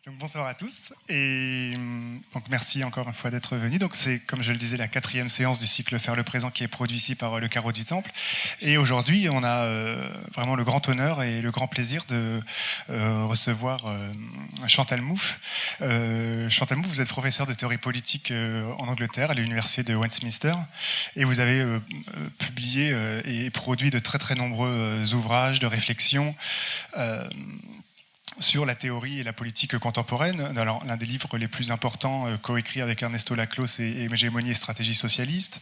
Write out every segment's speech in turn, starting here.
Donc bonsoir à tous et donc merci encore une fois d'être venus. Donc c'est, comme je le disais, la 4e séance du cycle Faire le présent qui est produit ici par le Carreau du Temple. Et aujourd'hui, on a vraiment le grand honneur et le grand plaisir de recevoir Chantal Mouffe. Chantal Mouffe, vous êtes professeur de théorie politique en Angleterre à l'université de Westminster et vous avez publié et produit de très très nombreux ouvrages de réflexion sur la théorie et la politique contemporaine. Alors, l'un des livres les plus importants, coécrit avec Ernesto Laclos, c'est Hégémonie et stratégie socialiste.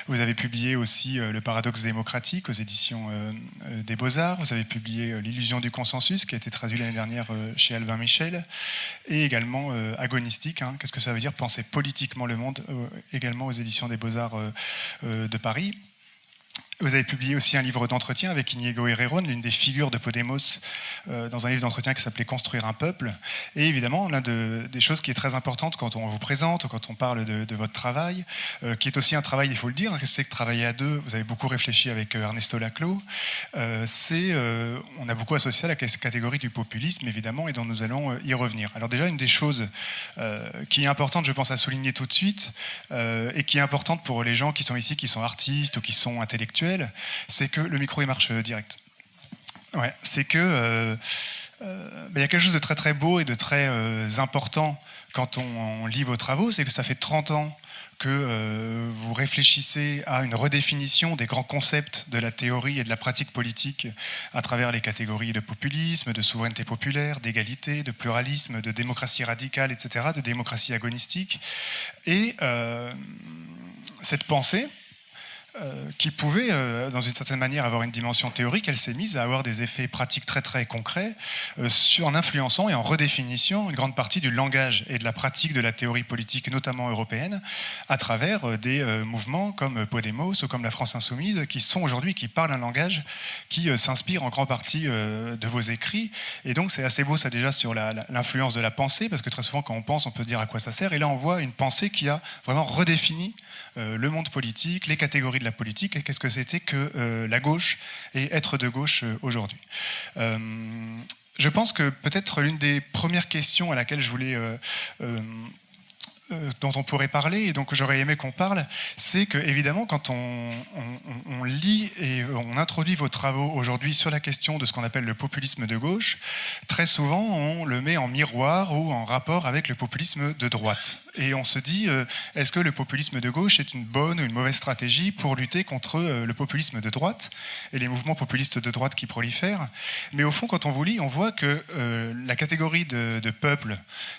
Vous avez publié aussi Le paradoxe démocratique aux éditions des Beaux-Arts. Vous avez publié L'illusion du consensus, qui a été traduit l'année dernière chez Albin Michel. Et également Agonistique, qu'est-ce que ça veut dire penser politiquement le monde, également aux éditions des Beaux-Arts de Paris. Vous avez publié aussi un livre d'entretien avec Íñigo Errejón, l'une des figures de Podemos, dans un livre d'entretien qui s'appelait Construire un peuple. Et évidemment, l'une des choses qui est très importante quand on vous présente, quand on parle de votre travail, qui est aussi un travail, il faut le dire, c'est que travailler à deux, vous avez beaucoup réfléchi avec Ernesto Laclos, on a beaucoup associé à la catégorie du populisme, évidemment, et dont nous allons y revenir. Alors déjà, une des choses qui est importante, je pense, à souligner tout de suite, et qui est importante pour les gens qui sont ici, qui sont artistes ou qui sont intellectuels, c'est que le micro il marche direct. Ouais, c'est que y a quelque chose de très très beau et de très important quand on lit vos travaux, c'est que ça fait 30 ans que vous réfléchissez à une redéfinition des grands concepts de la théorie et de la pratique politique à travers les catégories de populisme, de souveraineté populaire, d'égalité, de pluralisme, de démocratie radicale, etc., de démocratie agonistique. Et cette pensée, qui pouvait, dans une certaine manière, avoir une dimension théorique, elle s'est mise à avoir des effets pratiques très très concrets en influençant et en redéfinissant une grande partie du langage et de la pratique de la théorie politique, notamment européenne, à travers des mouvements comme Podemos ou comme la France Insoumise, qui sont aujourd'hui, qui parlent un langage qui s'inspire en grande partie de vos écrits. Et donc c'est assez beau ça déjà sur l'influence de la pensée, parce que très souvent quand on pense, on peut se dire à quoi ça sert. Et là on voit une pensée qui a vraiment redéfini le monde politique, les catégories de la politique et qu'est-ce que c'était que la gauche et être de gauche aujourd'hui. Je pense que peut-être l'une des premières questions à laquelle je voulais dont on pourrait parler, et donc j'aurais aimé qu'on parle, c'est que évidemment quand on lit et on introduit vos travaux aujourd'hui sur la question de ce qu'on appelle le populisme de gauche, très souvent on le met en miroir ou en rapport avec le populisme de droite. Et on se dit, est-ce que le populisme de gauche est une bonne ou une mauvaise stratégie pour lutter contre le populisme de droite et les mouvements populistes de droite qui prolifèrent? Mais au fond, quand on vous lit, on voit que la catégorie de peuple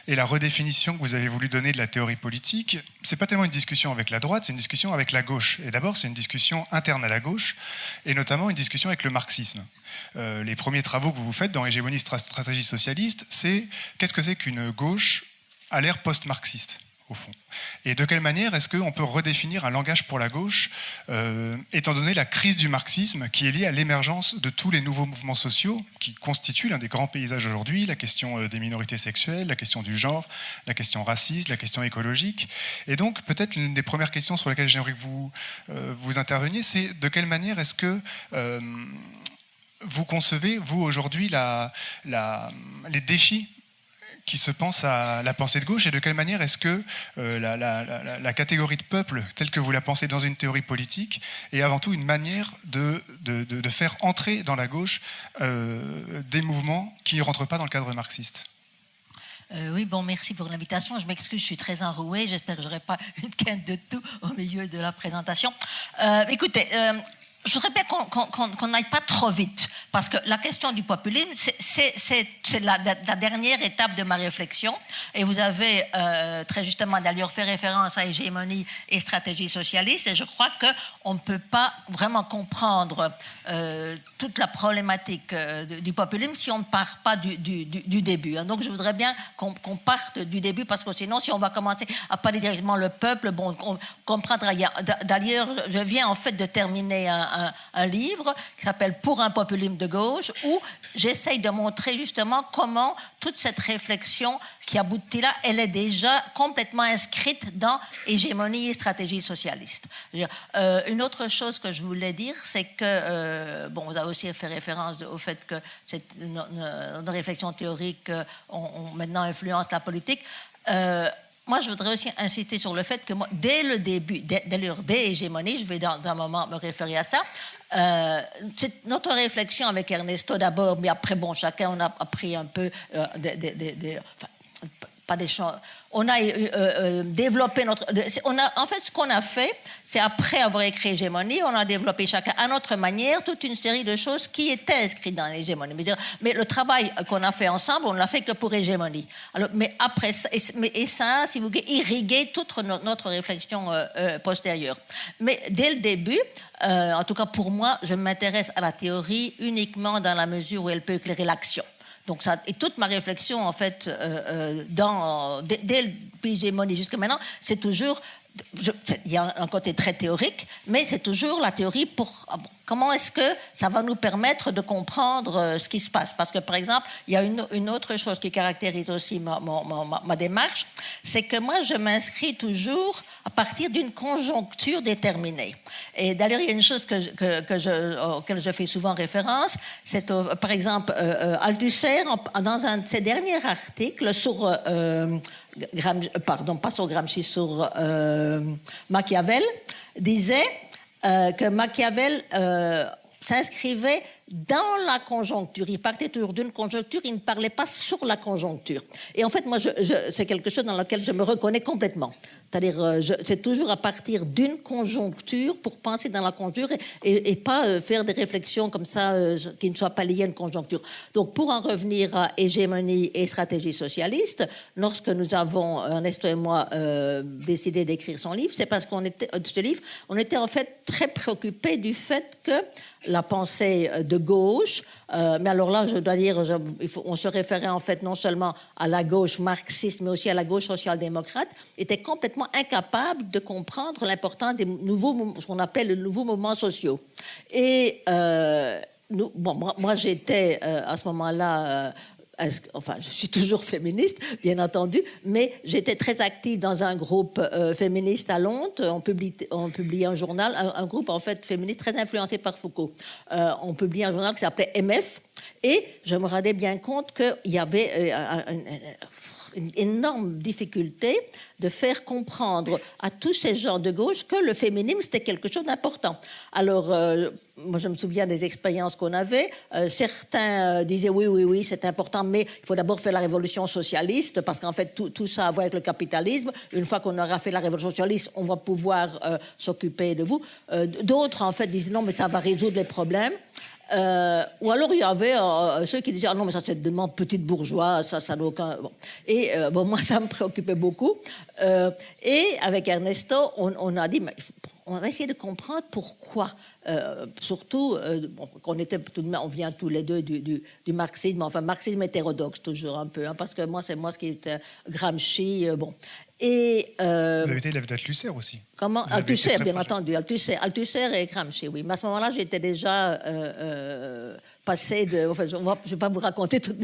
et la redéfinition que vous avez voulu donner de la théorie politique, c'est pas tellement une discussion avec la droite, c'est une discussion avec la gauche. Et d'abord, c'est une discussion interne à la gauche, et notamment une discussion avec le marxisme. Les premiers travaux que vous faites dans Hégémonie stratégie socialiste, c'est qu'est-ce que c'est qu'une gauche à l'ère post-marxiste, au fond. Et de quelle manière est-ce qu'on peut redéfinir un langage pour la gauche, étant donné la crise du marxisme qui est liée à l'émergence de tous les nouveaux mouvements sociaux qui constituent l'un des grands paysages aujourd'hui, la question des minorités sexuelles, la question du genre, la question raciste, la question écologique. Et donc, peut-être l'une des premières questions sur lesquelles j'aimerais que vous interveniez, c'est de quelle manière est-ce que vous concevez, vous, aujourd'hui, les défis qui se pense à la pensée de gauche, et de quelle manière est-ce que la catégorie de peuple, telle que vous la pensez dans une théorie politique, est avant tout une manière de faire entrer dans la gauche des mouvements qui ne rentrent pas dans le cadre marxiste. Oui, bon, merci pour l'invitation. Je m'excuse, je suis très enrouée. J'espère que je n'aurai pas une quinte de tout au milieu de la présentation. Écoutez, je voudrais bien qu'on n'aille pas trop vite, parce que la question du populisme, c'est la dernière étape de ma réflexion. Et vous avez très justement d'ailleurs fait référence à hégémonie et stratégie socialiste. Et je crois qu'on ne peut pas vraiment comprendre toute la problématique du populisme si on ne part pas du début. Donc je voudrais bien qu'on parte du début, parce que sinon, si on va commencer à parler directement le peuple, bon, on comprendra. D'ailleurs, je viens en fait de terminer un livre qui s'appelle « Pour un populisme de gauche » où j'essaye de montrer justement comment toute cette réflexion qui aboutit là, elle est déjà complètement inscrite dans hégémonie et stratégie socialiste. Une autre chose que je voulais dire, c'est que, bon, vous avez aussi fait référence au fait que nos réflexions théoriques ont maintenant influencé la politique. Moi, je voudrais aussi insister sur le fait que moi, dès le début, dès hégémonie, je vais dans un moment me référer à ça, c'est notre réflexion avec Ernesto d'abord, mais après, bon, chacun, on a appris un peu pas des choses. On a développé notre... en fait, ce qu'on a fait, c'est après avoir écrit Hégémonie, on a développé chacun à notre manière toute une série de choses qui étaient inscrites dans l'Hégémonie. Mais le travail qu'on a fait ensemble, on ne l'a fait que pour Hégémonie. Alors, mais après ça, et ça, si vous voulez, irriguer toute notre réflexion postérieure. Mais dès le début, en tout cas pour moi, je m'intéresse à la théorie uniquement dans la mesure où elle peut éclairer l'action. Donc ça, et toute ma réflexion, en fait, dès l'hégémonie jusqu'à maintenant, c'est toujours... il y a un côté très théorique, mais c'est toujours la théorie pour... Comment est-ce que ça va nous permettre de comprendre ce qui se passe? Parce que, par exemple, il y a une autre chose qui caractérise aussi ma démarche, c'est que moi, je m'inscris toujours à partir d'une conjoncture déterminée. Et d'ailleurs, il y a une chose auquel je fais souvent référence, c'est, par exemple, Althusser, dans un de ses derniers articles sur... pas sur Gramsci, sur Machiavel, disait que Machiavel s'inscrivait dans la conjoncture. Il partait toujours d'une conjoncture, il ne parlait pas sur la conjoncture. Et en fait, moi, c'est quelque chose dans lequel je me reconnais complètement. C'est-à-dire, c'est toujours à partir d'une conjoncture pour penser dans la conjoncture et pas faire des réflexions comme ça qui ne soient pas liées à une conjoncture. Donc, pour en revenir à hégémonie et stratégie socialiste, lorsque nous avons, Ernesto et moi, décidé d'écrire ce livre, on était en fait très préoccupés du fait que la pensée de gauche, mais alors là, je dois dire, on se référait en fait non seulement à la gauche marxiste, mais aussi à la gauche social-démocrate, était complètement incapable de comprendre l'importance des ce qu'on appelle les nouveaux mouvements sociaux. Et moi, j'étais à ce moment-là... Enfin, je suis toujours féministe, bien entendu, mais j'étais très active dans un groupe féministe à Londres. On publiait un journal, un groupe en fait féministe très influencé par Foucault. On publiait un journal qui s'appelait MF, et je me rendais bien compte qu'il y avait une énorme difficulté de faire comprendre à tous ces gens de gauche que le féminisme, c'était quelque chose d'important. Alors, moi, je me souviens des expériences qu'on avait. Certains disaient oui, c'est important, mais il faut d'abord faire la révolution socialiste, parce qu'en fait, tout ça a à voir avec le capitalisme. Une fois qu'on aura fait la révolution socialiste, on va pouvoir s'occuper de vous. D'autres, en fait, disaient non, mais ça va résoudre les problèmes. Ou alors il y avait ceux qui disaient ah non mais ça c'est tellement petite bourgeois, ça n'a aucun... Bon. Et moi ça me préoccupait beaucoup, et avec Ernesto on a dit mais on va essayer de comprendre pourquoi, surtout qu'on était tout de même, on vient tous les deux du marxisme, enfin marxisme hétérodoxe toujours un peu, hein, parce que moi c'est moi ce qui était Gramsci, bon. Et vous avez été d'Althusser aussi. Comment? Althusser, bien entendu. Althusser et Gramsci, oui. Mais à ce moment-là, j'étais déjà passée de... Enfin, je ne vais pas vous raconter toute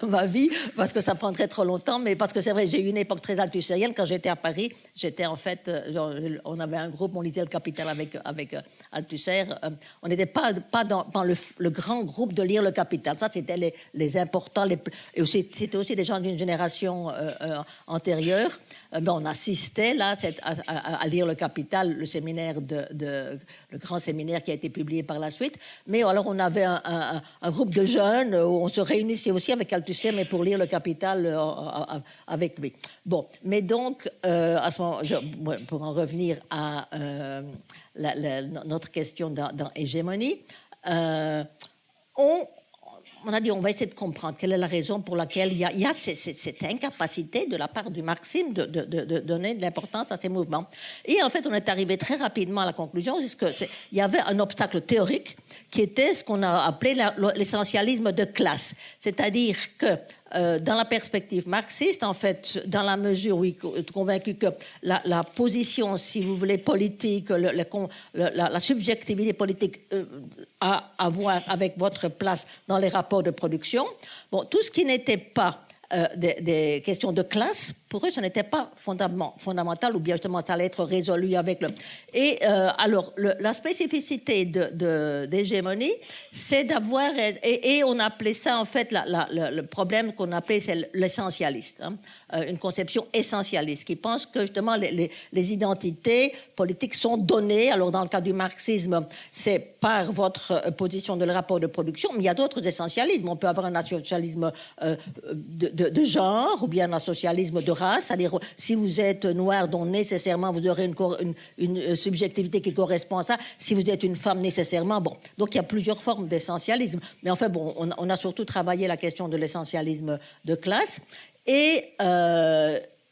ma vie, parce que ça prendrait trop longtemps, mais parce que c'est vrai, j'ai eu une époque très althusserienne. Quand j'étais à Paris, j'étais en fait... on avait un groupe, on lisait Le Capital avec Althusser. On n'était pas dans le grand groupe de lire Le Capital. Ça, c'était les importants. Et aussi, c'était aussi des gens d'une génération antérieure. On assistait là à lire Le Capital, le séminaire le grand séminaire qui a été publié par la suite. Mais alors on avait un groupe de jeunes où on se réunissait aussi avec Althusser, mais pour lire Le Capital avec lui. Bon, mais donc à ce moment, pour en revenir à notre question dans Hégémonie, on a dit on va essayer de comprendre quelle est la raison pour laquelle il y a cette incapacité de la part du marxisme de donner de l'importance à ces mouvements. Et en fait, on est arrivé très rapidement à la conclusion qu'il y avait un obstacle théorique qui était ce qu'on a appelé l'essentialisme de classe. C'est-à-dire que dans la perspective marxiste, en fait, dans la mesure où il est convaincu que la position, si vous voulez, politique, la subjectivité politique a à voir avec votre place dans les rapports de production. Bon, tout ce qui n'était pas des questions de classe, pour eux, ce n'était pas fondamental, ou bien justement, ça allait être résolu avec le... Et alors, la spécificité d'hégémonie, c'est d'avoir... Et on appelait ça, en fait, le problème qu'on appelait, c'est l'essentialiste, hein, une conception essentialiste, qui pense que, justement, les identités politiques sont données. Alors, dans le cas du marxisme, c'est par votre position de le rapport de production, mais il y a d'autres essentialismes. On peut avoir un socialisme de genre, ou bien un socialisme de race, c'est-à-dire si vous êtes noir, dont nécessairement vous aurez une subjectivité qui correspond à ça, si vous êtes une femme, nécessairement, bon. Donc il y a plusieurs formes d'essentialisme, mais en fait, bon, on a surtout travaillé la question de l'essentialisme de classe, et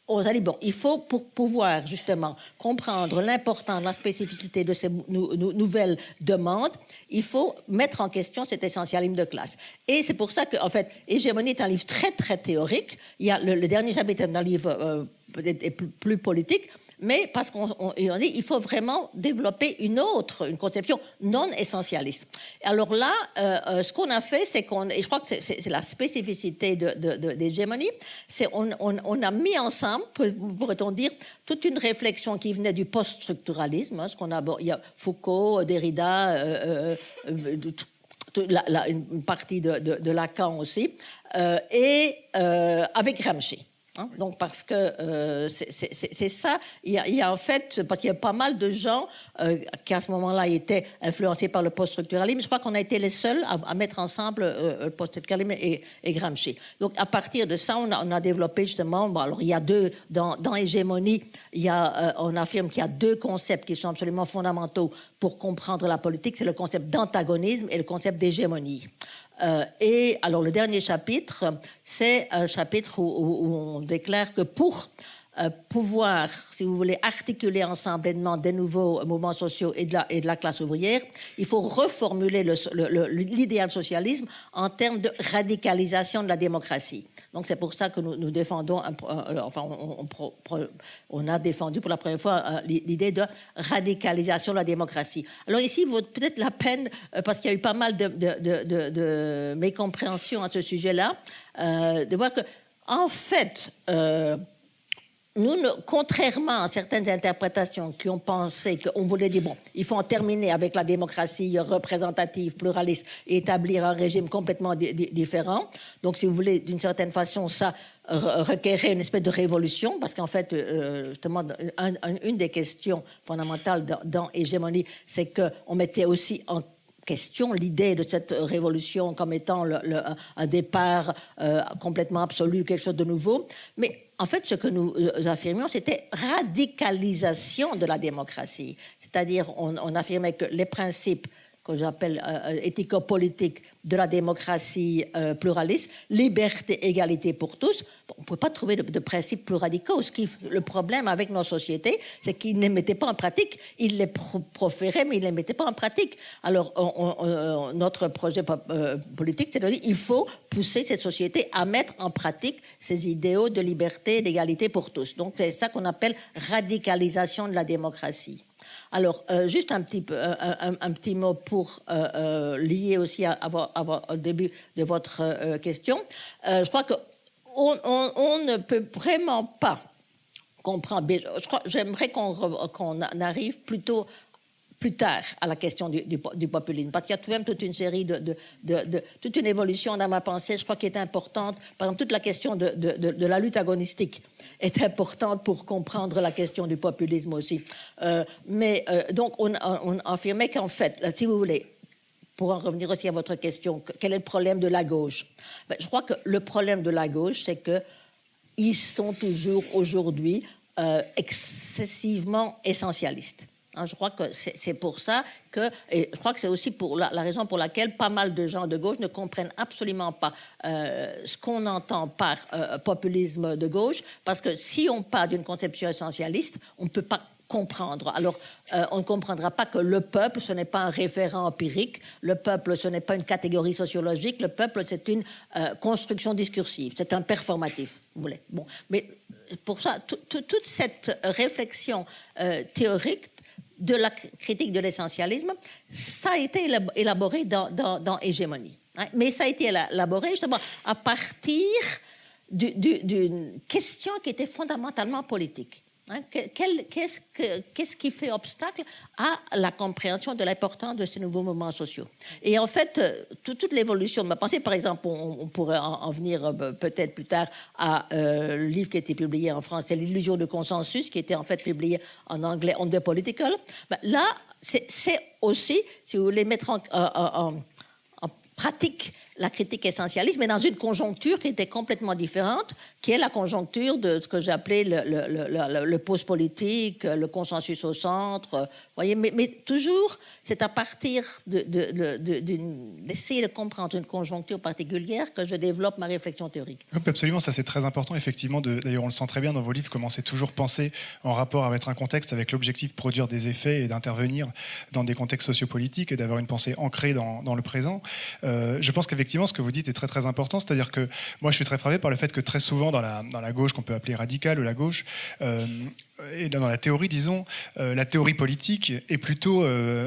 on a dit, bon, il faut, pour pouvoir justement comprendre l'importance, la spécificité de ces nouvelles demandes, il faut mettre en question cet essentialisme de classe. Et c'est pour ça que, en fait, Hégémonie est un livre très, très théorique. Il y a le dernier chapitre est un livre peut-être plus politique, mais parce qu'on dit il faut vraiment développer une conception non essentialiste. Alors là, ce qu'on a fait, c'est et je crois que c'est la spécificité d'hégémonie, c'est on a mis ensemble, pourrait-on dire, toute une réflexion qui venait du post-structuralisme, hein, il y a Foucault, Derrida, une partie de Lacan aussi, et avec Gramsci. Hein, donc parce que c'est ça, il y a en fait, parce qu'il y a pas mal de gens qui à ce moment-là étaient influencés par le post-structuralisme, je crois qu'on a été les seuls à mettre ensemble le post-structuralisme et Gramsci. Donc à partir de ça, on a développé justement, bon, alors il y a dans Hégémonie, on affirme qu'il y a deux concepts qui sont absolument fondamentaux pour comprendre la politique, c'est le concept d'antagonisme et le concept d'hégémonie. Et alors le dernier chapitre, c'est un chapitre où on déclare que pour pouvoir, si vous voulez, articuler ensemble les demandes des nouveaux mouvements sociaux et de la classe ouvrière, il faut reformuler l'idéal socialisme en termes de radicalisation de la démocratie. Donc c'est pour ça que nous défendons, on a défendu pour la première fois l'idée de radicalisation de la démocratie. Alors ici, il vaut peut-être la peine, parce qu'il y a eu pas mal de mécompréhension à ce sujet-là, de voir que, en fait, contrairement à certaines interprétations qui ont pensé qu'on voulait dire, bon, il faut en terminer avec la démocratie représentative, pluraliste, et établir un régime complètement différent. Donc, si vous voulez, d'une certaine façon, ça requérait une espèce de révolution, parce qu'en fait, justement, une des questions fondamentales dans Hégémonie, c'est qu'on mettait aussi en question l'idée de cette révolution comme étant un départ complètement absolu, quelque chose de nouveau. Mais en fait, ce que nous affirmions, c'était radicalisation de la démocratie. C'est-à-dire, on affirmait que les principes que j'appelle éthico-politiques de la démocratie pluraliste, liberté, égalité pour tous, on ne peut pas trouver de principes plus radicaux. Le problème avec nos sociétés, c'est qu'ils ne les mettaient pas en pratique. Ils les proféraient, mais ils ne les mettaient pas en pratique. Alors, notre projet politique, c'est de dire qu'il faut pousser ces sociétés à mettre en pratique ces idéaux de liberté et d'égalité pour tous. Donc, c'est ça qu'on appelle radicalisation de la démocratie. Alors, juste un petit mot pour lier aussi au début de votre question. Je crois qu'on ne peut vraiment pas comprendre. J'aimerais qu'on arrive plutôt plus tard à la question du populisme, parce qu'il y a tout de même toute une série toute une évolution dans ma pensée, je crois, qui est importante. Par exemple, toute la question de la lutte agonistique est importante pour comprendre la question du populisme aussi. Donc, on affirmait qu'en fait, si vous voulez, pour en revenir aussi à votre question, quel est le problème de la gauche? Je crois que le problème de la gauche, c'est qu'ils sont toujours aujourd'hui excessivement essentialistes. Je crois que c'est pour ça et je crois que c'est aussi pour la raison pour laquelle pas mal de gens de gauche ne comprennent absolument pas ce qu'on entend par populisme de gauche, parce que si on part d'une conception essentialiste, on ne peut pas comprendre. Alors, on ne comprendra pas que le peuple, ce n'est pas un référent empirique, le peuple, ce n'est pas une catégorie sociologique, le peuple, c'est une construction discursive, c'est un performatif, vous voulez. Bon, mais pour ça, toute cette réflexion théorique de la critique de l'essentialisme, ça a été élaboré dans Hégémonie. Hein, mais ça a été élaboré justement à partir d'une question qui était fondamentalement politique. Hein, qu'est-ce qui fait obstacle à la compréhension de l'importance de ces nouveaux mouvements sociaux? Et en fait, toute l'évolution de ma pensée, par exemple, on pourrait en venir peut-être plus tard à le livre qui a été publié en France, c'est L'illusion de consensus, qui était en fait publié en anglais, On the Political. Ben, là, c'est aussi, si vous voulez mettre en pratique la critique essentialiste, mais dans une conjoncture qui était complètement différente, qui est la conjoncture de ce que j'appelais le post-politique, le consensus au centre. Voyez, mais toujours, c'est à partir d'essayer de comprendre une conjoncture particulière que je développe ma réflexion théorique. Oui, absolument, ça c'est très important, effectivement. D'ailleurs, on le sent très bien dans vos livres, comment c'est toujours pensé en rapport avec un contexte, avec l'objectif de produire des effets et d'intervenir dans des contextes sociopolitiques et d'avoir une pensée ancrée dans le présent. Je pense qu'effectivement, ce que vous dites est très très important, c'est-à-dire que moi je suis très frappé par le fait que très souvent dans la gauche qu'on peut appeler radicale ou la gauche, et dans la théorie, disons, la théorie politique est plutôt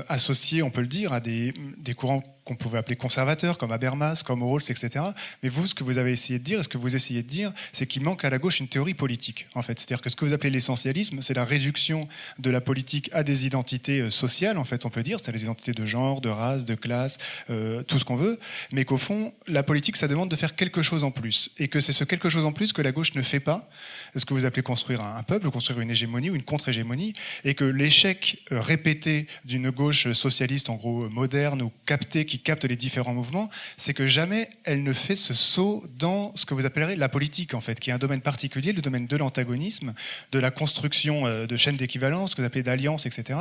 associée, on peut le dire, à des courants qu'on pouvait appeler conservateurs, comme Habermas, comme Rawls, etc. Mais vous, ce que vous avez essayé de dire, et ce que vous essayez de dire, c'est qu'il manque à la gauche une théorie politique, en fait. C'est-à-dire que ce que vous appelez l'essentialisme, c'est la réduction de la politique à des identités sociales, en fait, on peut dire, c'est les identités de genre, de race, de classe, tout ce qu'on veut, mais qu'au fond, la politique, ça demande de faire quelque chose en plus, et que c'est ce quelque chose en plus que la gauche ne fait pas, ce que vous appelez construire un peuple, ou construire une hégémonie ou une contre-hégémonie, et que l'échec répété d'une gauche socialiste, en gros moderne ou captée, qui capte les différents mouvements, c'est que jamais elle ne fait ce saut dans ce que vous appellerez la politique, en fait, qui est un domaine particulier, le domaine de l'antagonisme, de la construction de chaînes d'équivalence, ce que vous appelez d'alliances, etc.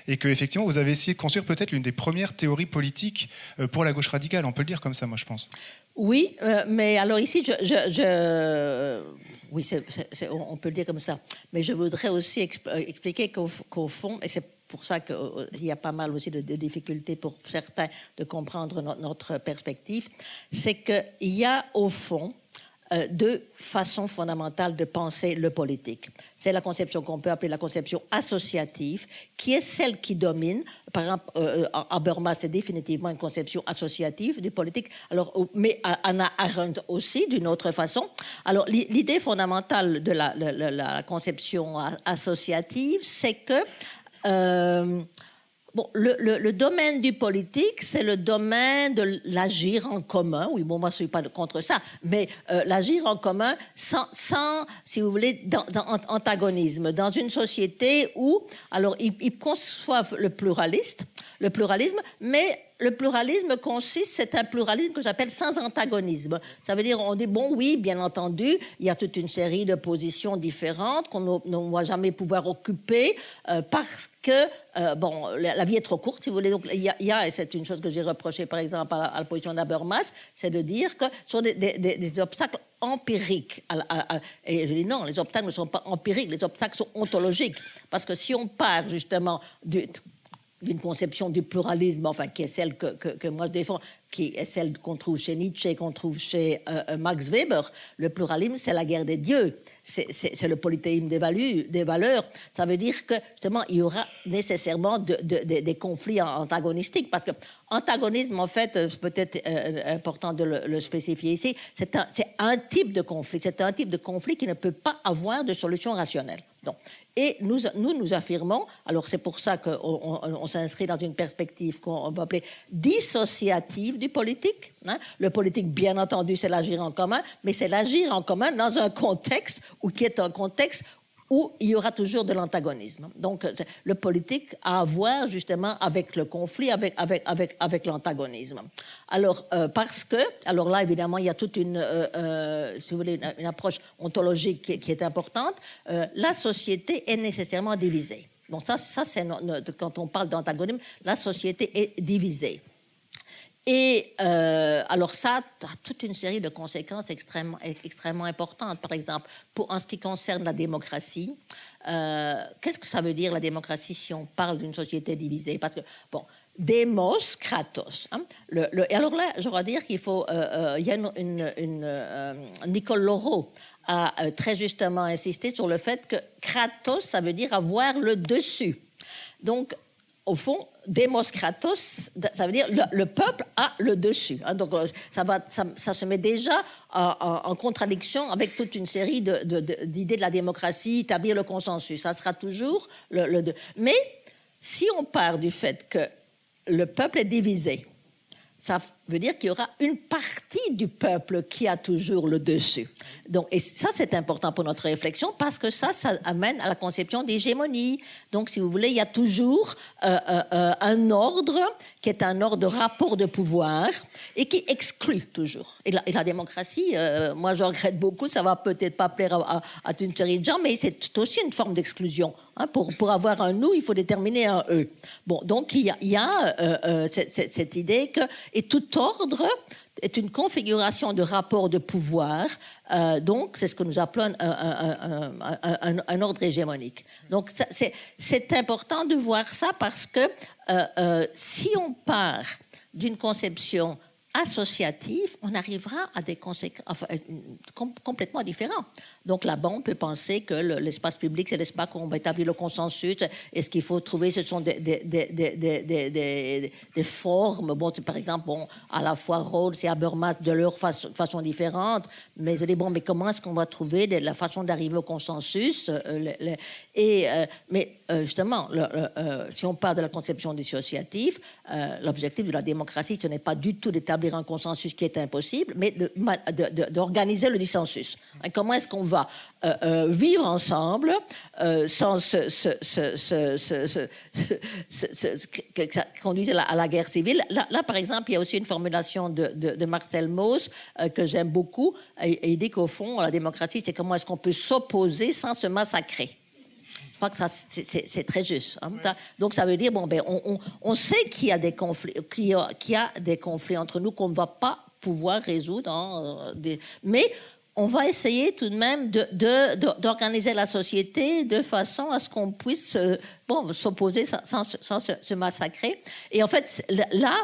Et que, effectivement, vous avez essayé de construire peut-être l'une des premières théories politiques pour la gauche radicale, on peut le dire comme ça, moi, je pense. Oui, mais alors ici, oui, on peut le dire comme ça. Mais je voudrais aussi expliquer qu'au fond, et c'est pour ça qu'il y a pas mal aussi de difficultés pour certains de comprendre notre perspective, c'est qu'il y a au fond deux façons fondamentales de penser le politique. C'est la conception qu'on peut appeler la conception associative, qui est celle qui domine. Par exemple, Habermas, c'est définitivement une conception associative du politique. Alors, mais Hannah Arendt aussi, d'une autre façon. Alors, l'idée fondamentale de la conception associative, c'est que bon, le domaine du politique, c'est le domaine de l'agir en commun. Oui, bon, moi, je ne suis pas contre ça, mais l'agir en commun sans, si vous voulez, dans antagonisme. Dans une société où, alors, ils conçoivent le pluralisme, mais le pluralisme consiste, c'est un pluralisme que j'appelle sans antagonisme. Ça veut dire, on dit, bon, oui, bien entendu, il y a toute une série de positions différentes qu'on ne va jamais pouvoir occuper parce que, bon, la vie est trop courte, si vous voulez. Donc, il y a et c'est une chose que j'ai reproché, par exemple, à la position d'Habermas, c'est de dire que ce sont des obstacles empiriques. Et je dis non, les obstacles ne sont pas empiriques, les obstacles sont ontologiques. Parce que si on part, justement, d'une conception du pluralisme, enfin, qui est celle que moi je défends, qui est celle qu'on trouve chez Nietzsche, qu'on trouve chez Max Weber. Le pluralisme, c'est la guerre des dieux, c'est le polythéisme des valeurs. Ça veut dire que, justement, il y aura nécessairement des conflits antagonistiques, parce que antagonisme, en fait, c'est peut-être important de le spécifier ici, c'est un type de conflit, c'est un type de conflit qui ne peut pas avoir de solution rationnelle. Donc, et nous affirmons, alors c'est pour ça qu'on s'inscrit dans une perspective qu'on peut appeler dissociative du politique. Hein. Le politique, bien entendu, c'est l'agir en commun, mais c'est l'agir en commun dans un contexte qui est un contexte où il y aura toujours de l'antagonisme. Donc, le politique a à voir justement avec le conflit, avec l'antagonisme. Alors, parce que, alors là, évidemment, il y a toute une, si vous voulez, une approche ontologique qui est importante. La société est nécessairement divisée. Bon, ça c'est quand on parle d'antagonisme, la société est divisée. Et alors ça a toute une série de conséquences extrêmement importantes. Par exemple, en ce qui concerne la démocratie, qu'est-ce que ça veut dire la démocratie si on parle d'une société divisée? Parce que, bon, démos, kratos. Hein? Et alors là, je dois dire qu'il faut... il y a Nicole Laureau a très justement insisté sur le fait que kratos, ça veut dire avoir le dessus. Donc, au fond, démos kratos, ça veut dire le peuple a le dessus. Hein, donc ça se met déjà en contradiction avec toute une série d'idées de la démocratie, établir le consensus. Ça sera toujours Mais si on part du fait que le peuple est divisé, ça veut dire qu'il y aura une partie du peuple qui a toujours le dessus. Donc, et ça, c'est important pour notre réflexion parce que ça amène à la conception d'hégémonie. Donc, si vous voulez, il y a toujours un ordre qui est un ordre de rapport de pouvoir et qui exclut toujours. Et la démocratie, moi, je regrette beaucoup, ça va peut-être pas plaire à une série de gens, mais c'est aussi une forme d'exclusion. Hein, pour avoir un nous, il faut déterminer un eux. Bon, donc il y a cette idée que et tout ordre est une configuration de rapport de pouvoir. Donc, c'est ce que nous appelons un ordre hégémonique. Donc, c'est important de voir ça parce que si on part d'une conception associative, on arrivera à des conséquences complètement différentes. Donc là-bas, on peut penser que l'espace public, c'est l'espace où on va établir le consensus. Et ce qu'il faut trouver, ce sont des formes. Bon, par exemple, à la fois Rawls et Habermas, de leur façon différente. Mais je dis, mais comment est-ce qu'on va trouver la façon d'arriver au consensus Mais justement, si on parle de la conception dissociative, l'objectif de la démocratie, ce n'est pas du tout d'établir un consensus qui est impossible, mais d'organiser le dissensus. Et comment est-ce qu'on va vivre ensemble sans que ça conduise à la guerre civile. Là, par exemple, il y a aussi une formulation de Marcel Mauss que j'aime beaucoup. Et il dit qu'au fond, la démocratie, c'est comment est-ce qu'on peut s'opposer sans se massacrer. Je crois que ça, c'est très juste. Hein. Ouais. Donc, ça veut dire, on sait qu'il y a des conflits, qu'il y a des conflits entre nous qu'on ne va pas pouvoir résoudre. Mais on va essayer tout de même d'organiser la société de façon à ce qu'on puisse s'opposer sans se massacrer. Et en fait, là,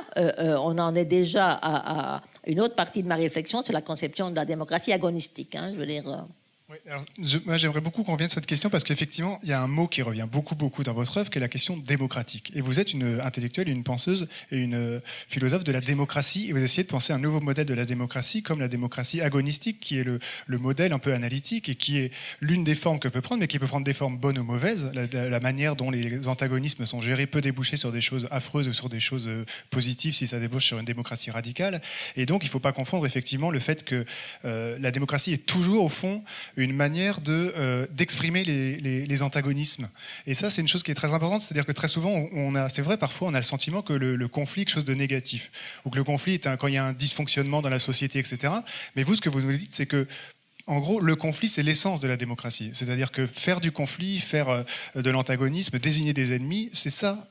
on en est déjà à une autre partie de ma réflexion, c'est la conception de la démocratie agonistique. Hein, je veux dire... Oui, alors, moi, j'aimerais beaucoup qu'on revienne sur cette question parce qu'effectivement, il y a un mot qui revient beaucoup dans votre œuvre, qui est la question démocratique. Et vous êtes une intellectuelle, une penseuse et une philosophe de la démocratie. Et vous essayez de penser un nouveau modèle de la démocratie, comme la démocratie agonistique, qui est le modèle un peu analytique et qui est l'une des formes que peut prendre, mais qui peut prendre des formes bonnes ou mauvaises. La manière dont les antagonismes sont gérés peut déboucher sur des choses affreuses ou sur des choses positives si ça débouche sur une démocratie radicale. Et donc, il ne faut pas confondre effectivement le fait que la démocratie est toujours, au fond, une manière d'exprimer les antagonismes. Et ça, c'est une chose qui est très importante, c'est-à-dire que très souvent, c'est vrai, parfois, on a le sentiment que le conflit est quelque chose de négatif, ou que le conflit est quand il y a un dysfonctionnement dans la société, etc. Mais vous, ce que vous nous dites, c'est que en gros, le conflit, c'est l'essence de la démocratie. C'est-à-dire que faire du conflit, faire de l'antagonisme, désigner des ennemis, c'est ça,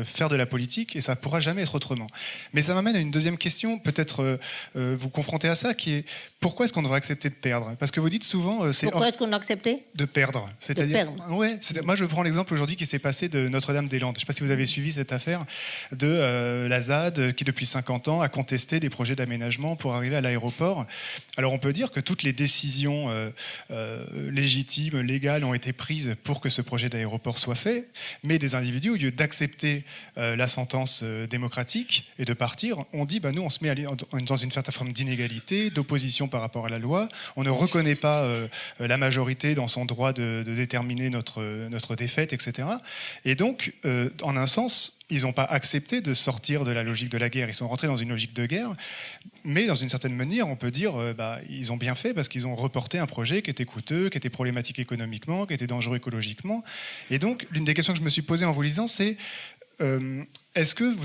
faire de la politique, et ça ne pourra jamais être autrement. Mais ça m'amène à une deuxième question, peut-être vous confronter à ça, qui est pourquoi est-ce qu'on devrait accepter de perdre? Parce que vous dites souvent... pourquoi est-ce qu'on a accepté de perdre? C'est-à-dire, ouais, moi, je prends l'exemple aujourd'hui qui s'est passé de Notre-Dame-des-Landes. Je ne sais pas si vous avez suivi cette affaire de la ZAD, qui depuis 50 ans a contesté des projets d'aménagement pour arriver à l'aéroport. Alors on peut dire que toutes les décisions légitimes, légales ont été prises pour que ce projet d'aéroport soit fait, mais des individus, au lieu d'accepter la sentence démocratique et de partir, ont dit nous on se met dans une certaine forme d'inégalité, d'opposition par rapport à la loi, on ne reconnaît pas la majorité dans son droit de déterminer notre défaite, etc. Et donc, en un sens, ils n'ont pas accepté de sortir de la logique de la guerre. Ils sont rentrés dans une logique de guerre, mais dans une certaine manière, on peut dire ils ont bien fait parce qu'ils ont reporté un projet qui était coûteux, qui était problématique économiquement, qui était dangereux écologiquement. Et donc, l'une des questions que je me suis posée en vous lisant, c'est est-ce que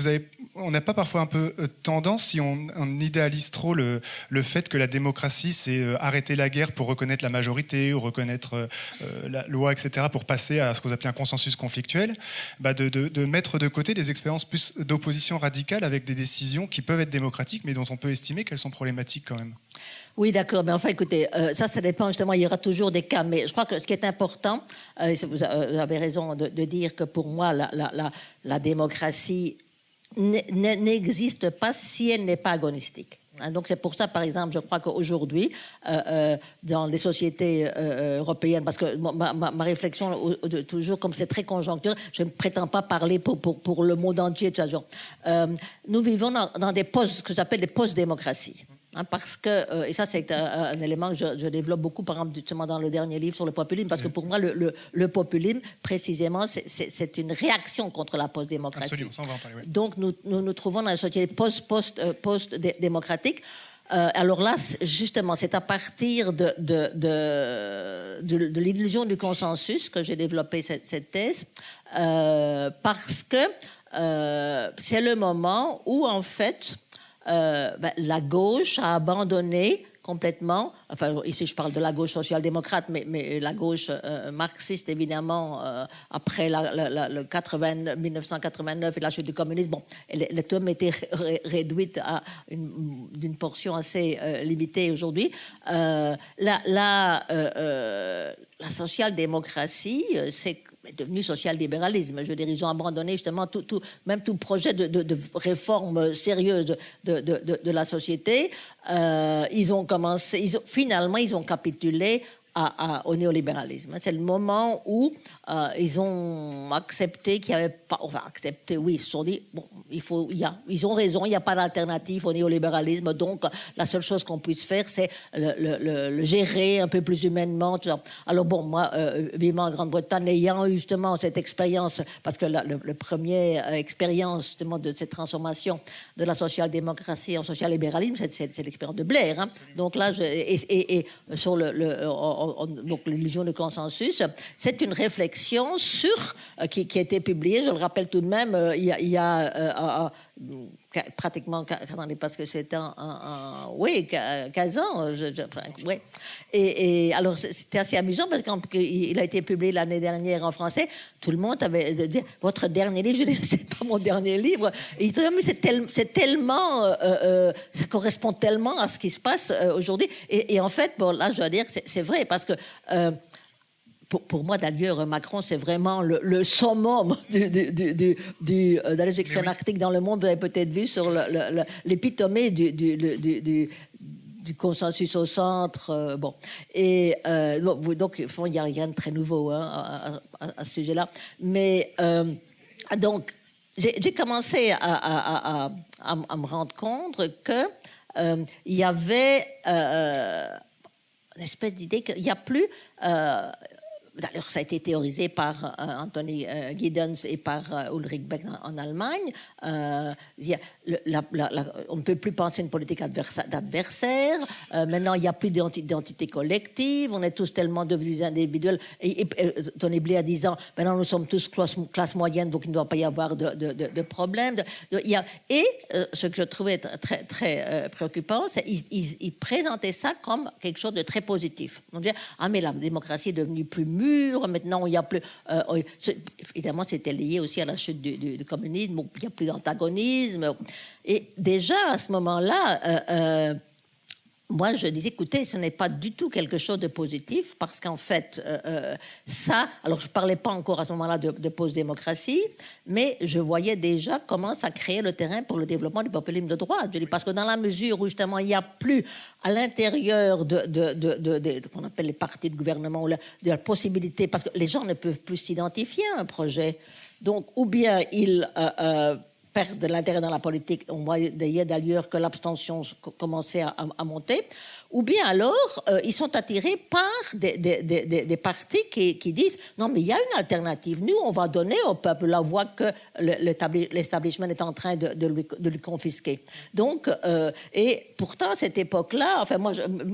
on n'a pas parfois un peu tendance, si on idéalise trop le fait que la démocratie, c'est arrêter la guerre pour reconnaître la majorité ou reconnaître la loi, etc., pour passer à ce que vous appelez un consensus conflictuel, de mettre de côté des expériences plus d'opposition radicale avec des décisions qui peuvent être démocratiques, mais dont on peut estimer qu'elles sont problématiques quand même. Oui, d'accord. Mais enfin, écoutez, ça dépend justement. Il y aura toujours des cas. Mais je crois que ce qui est important, vous avez raison de dire que pour moi, la démocratie n'existe pas si elle n'est pas agonistique. Donc c'est pour ça, par exemple, je crois qu'aujourd'hui, dans les sociétés européennes, parce que ma réflexion, toujours comme c'est très conjoncturel, je ne prétends pas parler pour le monde entier. Nous vivons dans des ce que j'appelle des post-démocraties. Parce que, et ça c'est un élément que je développe beaucoup, par exemple, justement dans le dernier livre sur le populisme, parce que pour moi, le populisme, précisément, c'est une réaction contre la post-démocratie. Absolument, ça on va en parler, oui. Donc nous trouvons dans une société post-démocratique. Alors là, justement, c'est à partir de l'illusion du consensus que j'ai développé cette thèse, parce que c'est le moment où, en fait, la gauche a abandonné complètement, enfin ici je parle de la gauche social-démocrate, mais la gauche marxiste évidemment, après le 1989 et la chute du communisme, bon, les tomes étaient réduites à d'une portion assez limitée aujourd'hui. La social-démocratie, c'est devenu social-libéralisme. Je veux dire, ils ont abandonné justement même tout projet de réforme sérieuse de la société. Ils ont finalement, ils ont capitulé au néolibéralisme. C'est le moment où ils ont accepté qu'il n'y avait pas... Enfin, accepté, oui, ils se sont dit, bon, ils ont raison, il n'y a pas d'alternative au néolibéralisme, donc la seule chose qu'on puisse faire, c'est le gérer un peu plus humainement. Tout ça. Alors bon, moi, vivant en Grande-Bretagne, ayant eu justement cette expérience, parce que le premier expérience justement de cette transformation de la social-démocratie en social-libéralisme, c'est l'expérience de Blair. Hein. Donc là, sur donc l'illusion du consensus, c'est une réflexion sur qui a été publiée, je le rappelle tout de même, il y a pratiquement, attendez, parce que c'était oui, 15 ans, oui. Et alors, c'était assez amusant parce qu'il a été publié l'année dernière en français. Tout le monde avait dit, votre dernier livre, je dis, c'est pas mon dernier livre. Et il dit, mais c'est tellement, ça correspond tellement à ce qui se passe aujourd'hui. Et en fait, bon, là, je dois dire que c'est vrai parce que, pour moi, d'ailleurs, Macron, c'est vraiment le summum d'ailleurs, j'ai écrit un article dans Le Monde, vous avez peut-être vu, sur l'épitomée du consensus au centre. Bon. Et donc, il n'y a rien de très nouveau à ce sujet-là. Mais donc, j'ai commencé à me rendre compte qu'il y avait une espèce d'idée qu'il n'y a plus... D'ailleurs, ça a été théorisé par Anthony Giddens et par Ulrich Beck en Allemagne. On ne peut plus penser une politique d'adversaire. Maintenant, il n'y a plus d'identité collective. On est tous tellement devenus individuels. Et Tony Blair disant, maintenant, nous sommes tous classe moyenne, donc il ne doit pas y avoir de problème. Et ce que je trouvais très, très préoccupant, c'est qu'il présentait ça comme quelque chose de très positif. On disait, mais la démocratie est devenue plus mûre, maintenant il n'y a plus... évidemment, c'était lié aussi à la chute du communisme, il n'y a plus d'antagonisme. Et déjà, à ce moment-là, moi, je disais, écoutez, ce n'est pas du tout quelque chose de positif, parce qu'en fait, ça... Alors, je ne parlais pas encore à ce moment-là de post-démocratie, mais je voyais déjà comment ça créait le terrain pour le développement du populisme de droite. Je dis, parce que dans la mesure où, justement, il n'y a plus à l'intérieur de qu'on appelle les partis de gouvernement, de la possibilité, parce que les gens ne peuvent plus s'identifier à un projet. Donc, ou bien ils... perdent de l'intérêt dans la politique. On voyait d'ailleurs que l'abstention commençait à monter. Ou bien alors, ils sont attirés par des partis qui disent « Non, mais il y a une alternative. Nous, on va donner au peuple la voix que l'establishment est en train de lui confisquer. » Donc, et pourtant, à cette époque-là, enfin, moi,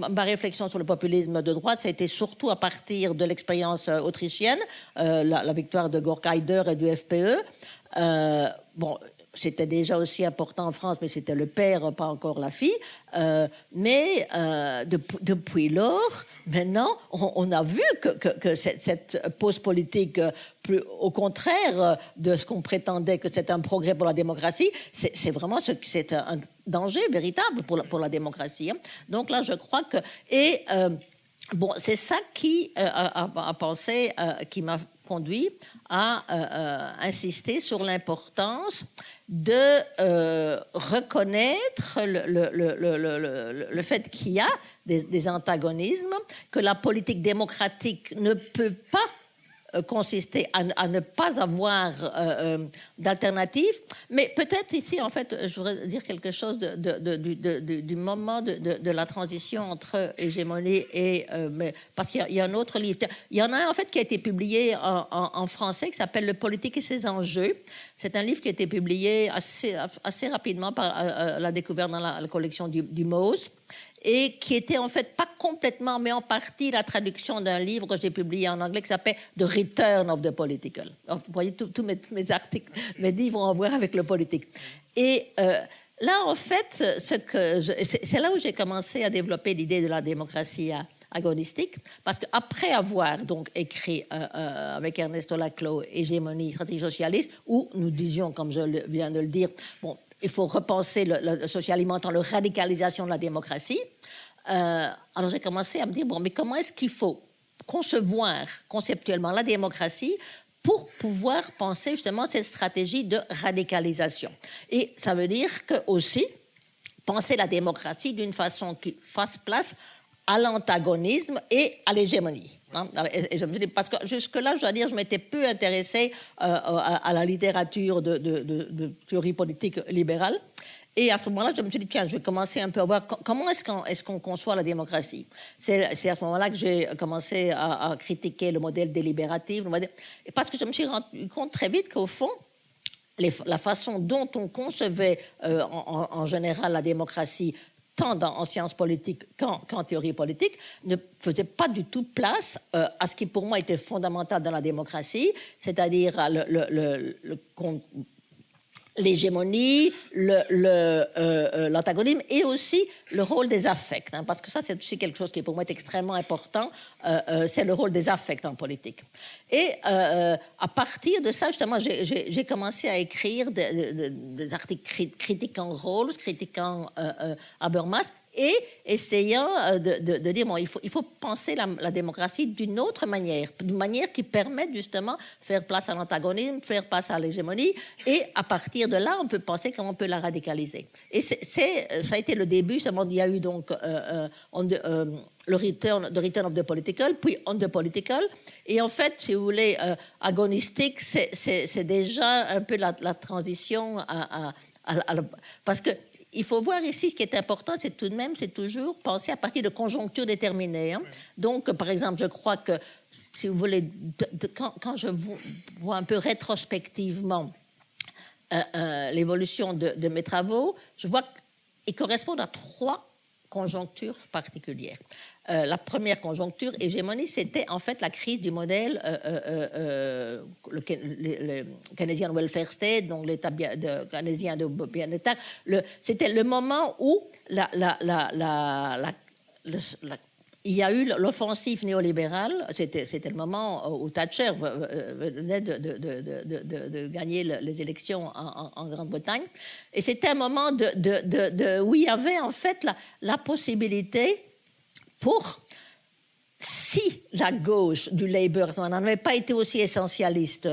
ma réflexion sur le populisme de droite, ça a été surtout à partir de l'expérience autrichienne, la victoire de Gorka Haider et du FPE. Bon, c'était déjà aussi important en France, mais c'était le père, pas encore la fille. Mais depuis lors, maintenant, on a vu que cette pause politique, au contraire de ce qu'on prétendait que c'est un progrès pour la démocratie, c'est vraiment c'est un danger véritable pour la démocratie. Hein. Donc là, je crois que... Et bon, c'est ça qui a pensé, qui m'a conduit à insister sur l'importance de reconnaître le fait qu'il y a des antagonismes, que la politique démocratique ne peut pas consister à ne pas avoir d'alternative. Mais peut-être ici, en fait, je voudrais dire quelque chose du moment de la transition entre hégémonie et... parce qu'il y a un autre livre. Il y en a un, en fait, qui a été publié en français, qui s'appelle « Le politique et ses enjeux ». C'est un livre qui a été publié assez rapidement par la découverte dans la collection du Mose, et qui était en fait pas complètement, mais en partie la traduction d'un livre que j'ai publié en anglais qui s'appelle The Return of the Political. Alors, vous voyez, tous mes articles, mes livres ont à voir avec le politique. Et là, en fait, c'est là où j'ai commencé à développer l'idée de la démocratie agonistique, parce qu'après avoir donc écrit avec Ernesto Laclau Hégémonie, stratégie socialiste, où nous disions, comme je viens de le dire, bon, il faut repenser le social en tant que radicalisation de la démocratie. Alors j'ai commencé à me dire, bon, mais comment est-ce qu'il faut concevoir conceptuellement la démocratie pour pouvoir penser justement cette stratégie de radicalisation? Et ça veut dire que aussi penser la démocratie d'une façon qui fasse place à l'antagonisme et à l'hégémonie. Hein? Et je me dis, parce que jusque-là, je dois dire, je m'étais peu intéressée à la littérature de théorie politique libérale. Et à ce moment-là, je me suis dit, tiens, je vais commencer un peu à voir comment est-ce qu'on conçoit la démocratie. C'est à ce moment-là que j'ai commencé à critiquer le modèle délibératif. Parce que je me suis rendu compte très vite qu'au fond, la façon dont on concevait en général la démocratie, tant en sciences politiques qu'en théorie politique, ne faisait pas du tout place à ce qui pour moi était fondamental dans la démocratie, c'est-à-dire l'hégémonie, l'antagonisme et aussi le rôle des affects. Hein, parce que ça, c'est aussi quelque chose qui pour moi est extrêmement important, c'est le rôle des affects en politique. Et à partir de ça, justement, j'ai commencé à écrire des articles critiquant Rawls, critiquant Habermas, et essayant de dire, bon, il faut penser la démocratie d'une autre manière, d'une manière qui permette justement de faire place à l'antagonisme, faire place à l'hégémonie, et à partir de là, on peut penser comment on peut la radicaliser. Et ça a été le début, il y a eu donc le return of the political, puis on the political, et en fait, si vous voulez, agonistique, c'est déjà un peu la transition parce que il faut voir ici, ce qui est important, c'est tout de même, c'est toujours penser à partir de conjonctures déterminées. Hein. Donc, par exemple, je crois que, si vous voulez, quand je vois un peu rétrospectivement l'évolution de mes travaux, je vois qu'ils correspondent à 3 conjonctures particulières. La première conjoncture, hégémonie, c'était en fait la crise du modèle le Keynesian Welfare State, donc l'État keynésien de bien-être. C'était le moment où il y a eu l'offensive néolibérale. C'était le moment où Thatcher venait de gagner les élections en Grande-Bretagne. Et c'était un moment où il y avait en fait la possibilité pour, si la gauche du Labour n'avait pas été aussi essentialiste,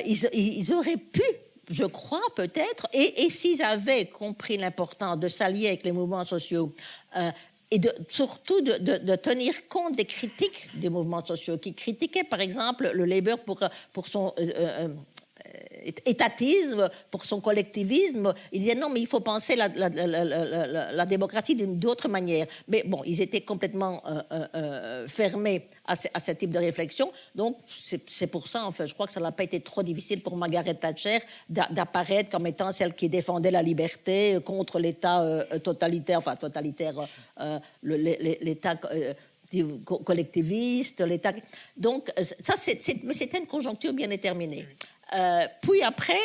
ils auraient pu, je crois peut-être, et s'ils avaient compris l'importance de s'allier avec les mouvements sociaux, et surtout de tenir compte des critiques des mouvements sociaux, qui critiquaient par exemple le Labour pour son étatisme, pour son collectivisme. Il disait non, mais il faut penser la démocratie d'une autre manière. Mais bon, ils étaient complètement fermés à ce type de réflexion. Donc, c'est pour ça, en fait, je crois que ça n'a pas été trop difficile pour Margaret Thatcher d'apparaître comme étant celle qui défendait la liberté contre l'État totalitaire, l'État collectiviste, l'État. Donc, ça, mais c'était une conjoncture bien déterminée. Puis après,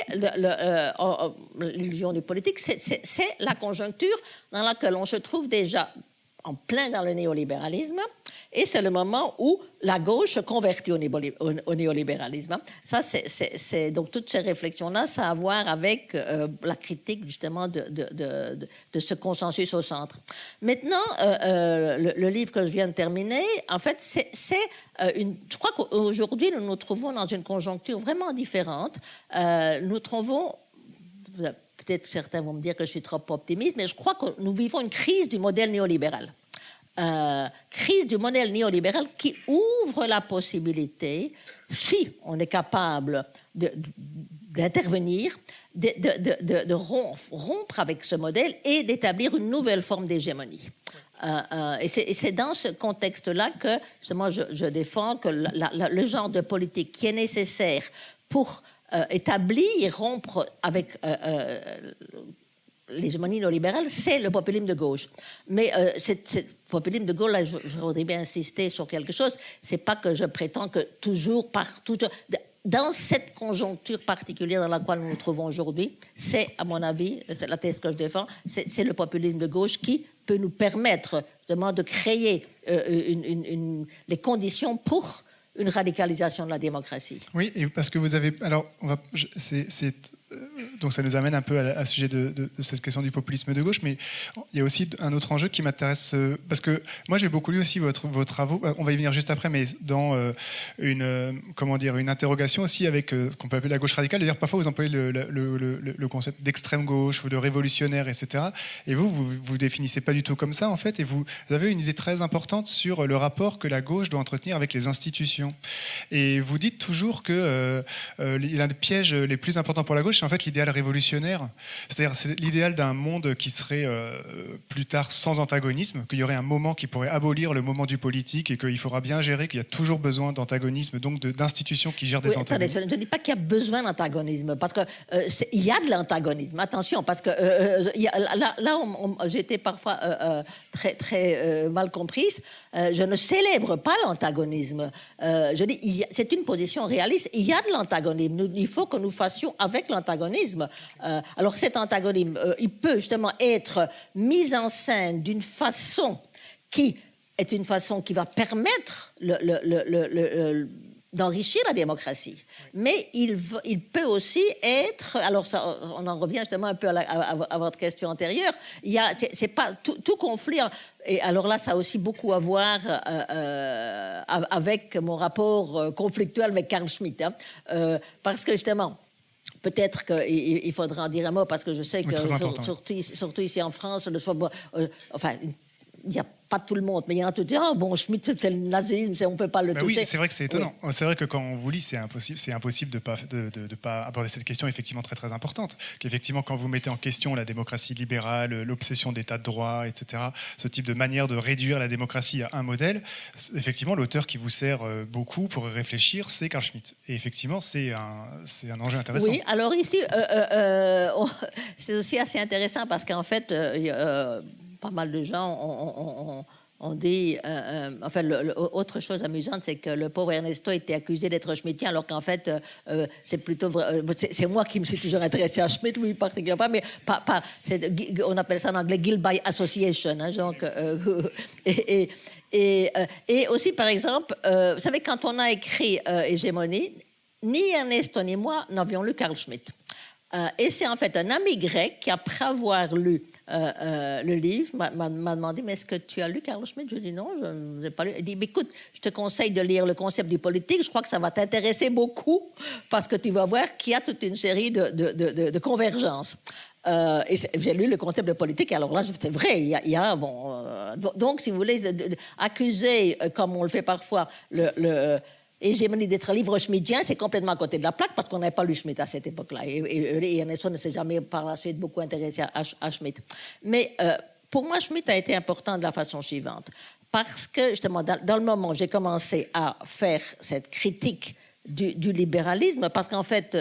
l'illusion du politique, c'est la conjoncture dans laquelle on se trouve déjà en plein dans le néolibéralisme, et c'est le moment où la gauche se convertit au néolibéralisme. Ça, donc toutes ces réflexions-là, ça a à voir avec la critique justement de ce consensus au centre. Maintenant, le livre que je viens de terminer, en fait, je crois qu'aujourd'hui, nous nous trouvons dans une conjoncture vraiment différente. Nous trouvons... Peut-être certains vont me dire que je suis trop optimiste, mais je crois que nous vivons une crise du modèle néolibéral. Crise du modèle néolibéral qui ouvre la possibilité, si on est capable d'intervenir, de rompre avec ce modèle et d'établir une nouvelle forme d'hégémonie. Et c'est dans ce contexte-là que justement, je défends que le genre de politique qui est nécessaire pour établir, rompre avec l'hégémonie néolibérale, c'est le populisme de gauche. Mais ce populisme de gauche, là, je voudrais bien insister sur quelque chose, c'est pas que je prétends que toujours, partout, dans cette conjoncture particulière dans laquelle nous nous trouvons aujourd'hui, c'est, à mon avis, c'est la thèse que je défends, c'est le populisme de gauche qui peut nous permettre justement de créer les conditions pour une radicalisation de la démocratie. Oui, et parce que vous avez... Alors, donc ça nous amène un peu à sujet de cette question du populisme de gauche, mais il y a aussi un autre enjeu qui m'intéresse, parce que moi j'ai beaucoup lu aussi vos travaux, on va y venir juste après, mais dans une interrogation aussi avec ce qu'on peut appeler la gauche radicale, c'est-à-dire parfois vous employez le concept d'extrême gauche ou de révolutionnaire, etc. Et vous définissez pas du tout comme ça en fait, et vous avez une idée très importante sur le rapport que la gauche doit entretenir avec les institutions. Et vous dites toujours que l'un des pièges les plus importants pour la gauche, c'est en fait l'idéal révolutionnaire. C'est-à-dire c'est l'idéal d'un monde qui serait plus tard sans antagonisme, qu'il y aurait un moment qui pourrait abolir le moment du politique et qu'il faudra bien gérer qu'il y a toujours besoin d'antagonisme, donc d'institutions qui gèrent des antagonismes. Attendez, je ne dis pas qu'il y a besoin d'antagonisme, parce qu'il y a de l'antagonisme. Attention, parce que j'ai été parfois très, très mal comprise. Je ne célèbre pas l'antagonisme. Je dis, c'est une position réaliste. Il y a de l'antagonisme. Il faut que nous fassions avec l'antagonisme. Alors cet antagonisme, il peut justement être mis en scène d'une façon qui est une façon qui va permettre d'enrichir la démocratie. Mais il peut aussi être... Alors, ça, on en revient justement un peu à votre question antérieure. C'est pas tout conflit... Et alors là, ça a aussi beaucoup à voir avec mon rapport conflictuel avec Carl Schmitt. Parce que justement... Peut-être qu'il faudra en dire un mot, parce que je sais que, surtout ici en France, enfin, il n'y a pas tout le monde, mais il y en a tout qui disent « Ah bon, Schmitt, c'est le nazisme, on ne peut pas le toucher. » Oui, c'est vrai que c'est étonnant. Oui. C'est vrai que quand on vous lit, c'est impossible de pas aborder cette question effectivement très très importante. Qu'effectivement, quand vous mettez en question la démocratie libérale, l'obsession d'état de droit, etc., ce type de manière de réduire la démocratie à un modèle, effectivement, l'auteur qui vous sert beaucoup pour réfléchir, c'est Carl Schmitt. Et effectivement, c'est un enjeu intéressant. Oui, alors ici, c'est aussi assez intéressant parce qu'en fait, pas mal de gens ont dit... enfin, autre chose amusante, c'est que le pauvre Ernesto était accusé d'être schmittien, alors qu'en fait, c'est plutôt... c'est moi qui me suis toujours intéressé à Schmitt, lui particulièrement, mais on appelle ça en anglais guilt by association. Hein, donc, et aussi, par exemple, vous savez, quand on a écrit Hégémonie, ni Ernesto ni moi n'avions lu Carl Schmitt. Et c'est en fait un ami grec qui, après avoir lu le livre, m'a demandé « Mais est-ce que tu as lu Carl Schmitt ?» Je lui ai dit « Non, je ne l'ai pas lu. » Il dit « Écoute, je te conseille de lire le concept du politique. Je crois que ça va t'intéresser beaucoup parce que tu vas voir qu'il y a toute une série de convergences. » Et j'ai lu le concept de politique, et alors là, c'est vrai, il y a donc, si vous voulez, accuser, comme on le fait parfois, Hégémonie d'être un livre schmittien, c'est complètement à côté de la plaque parce qu'on n'avait pas lu Schmitt à cette époque-là. Et Ernesto ne s'est jamais par la suite beaucoup intéressé à Schmitt. Mais pour moi, Schmitt a été important de la façon suivante. Parce que, justement, dans le moment où j'ai commencé à faire cette critique du libéralisme, parce qu'en fait,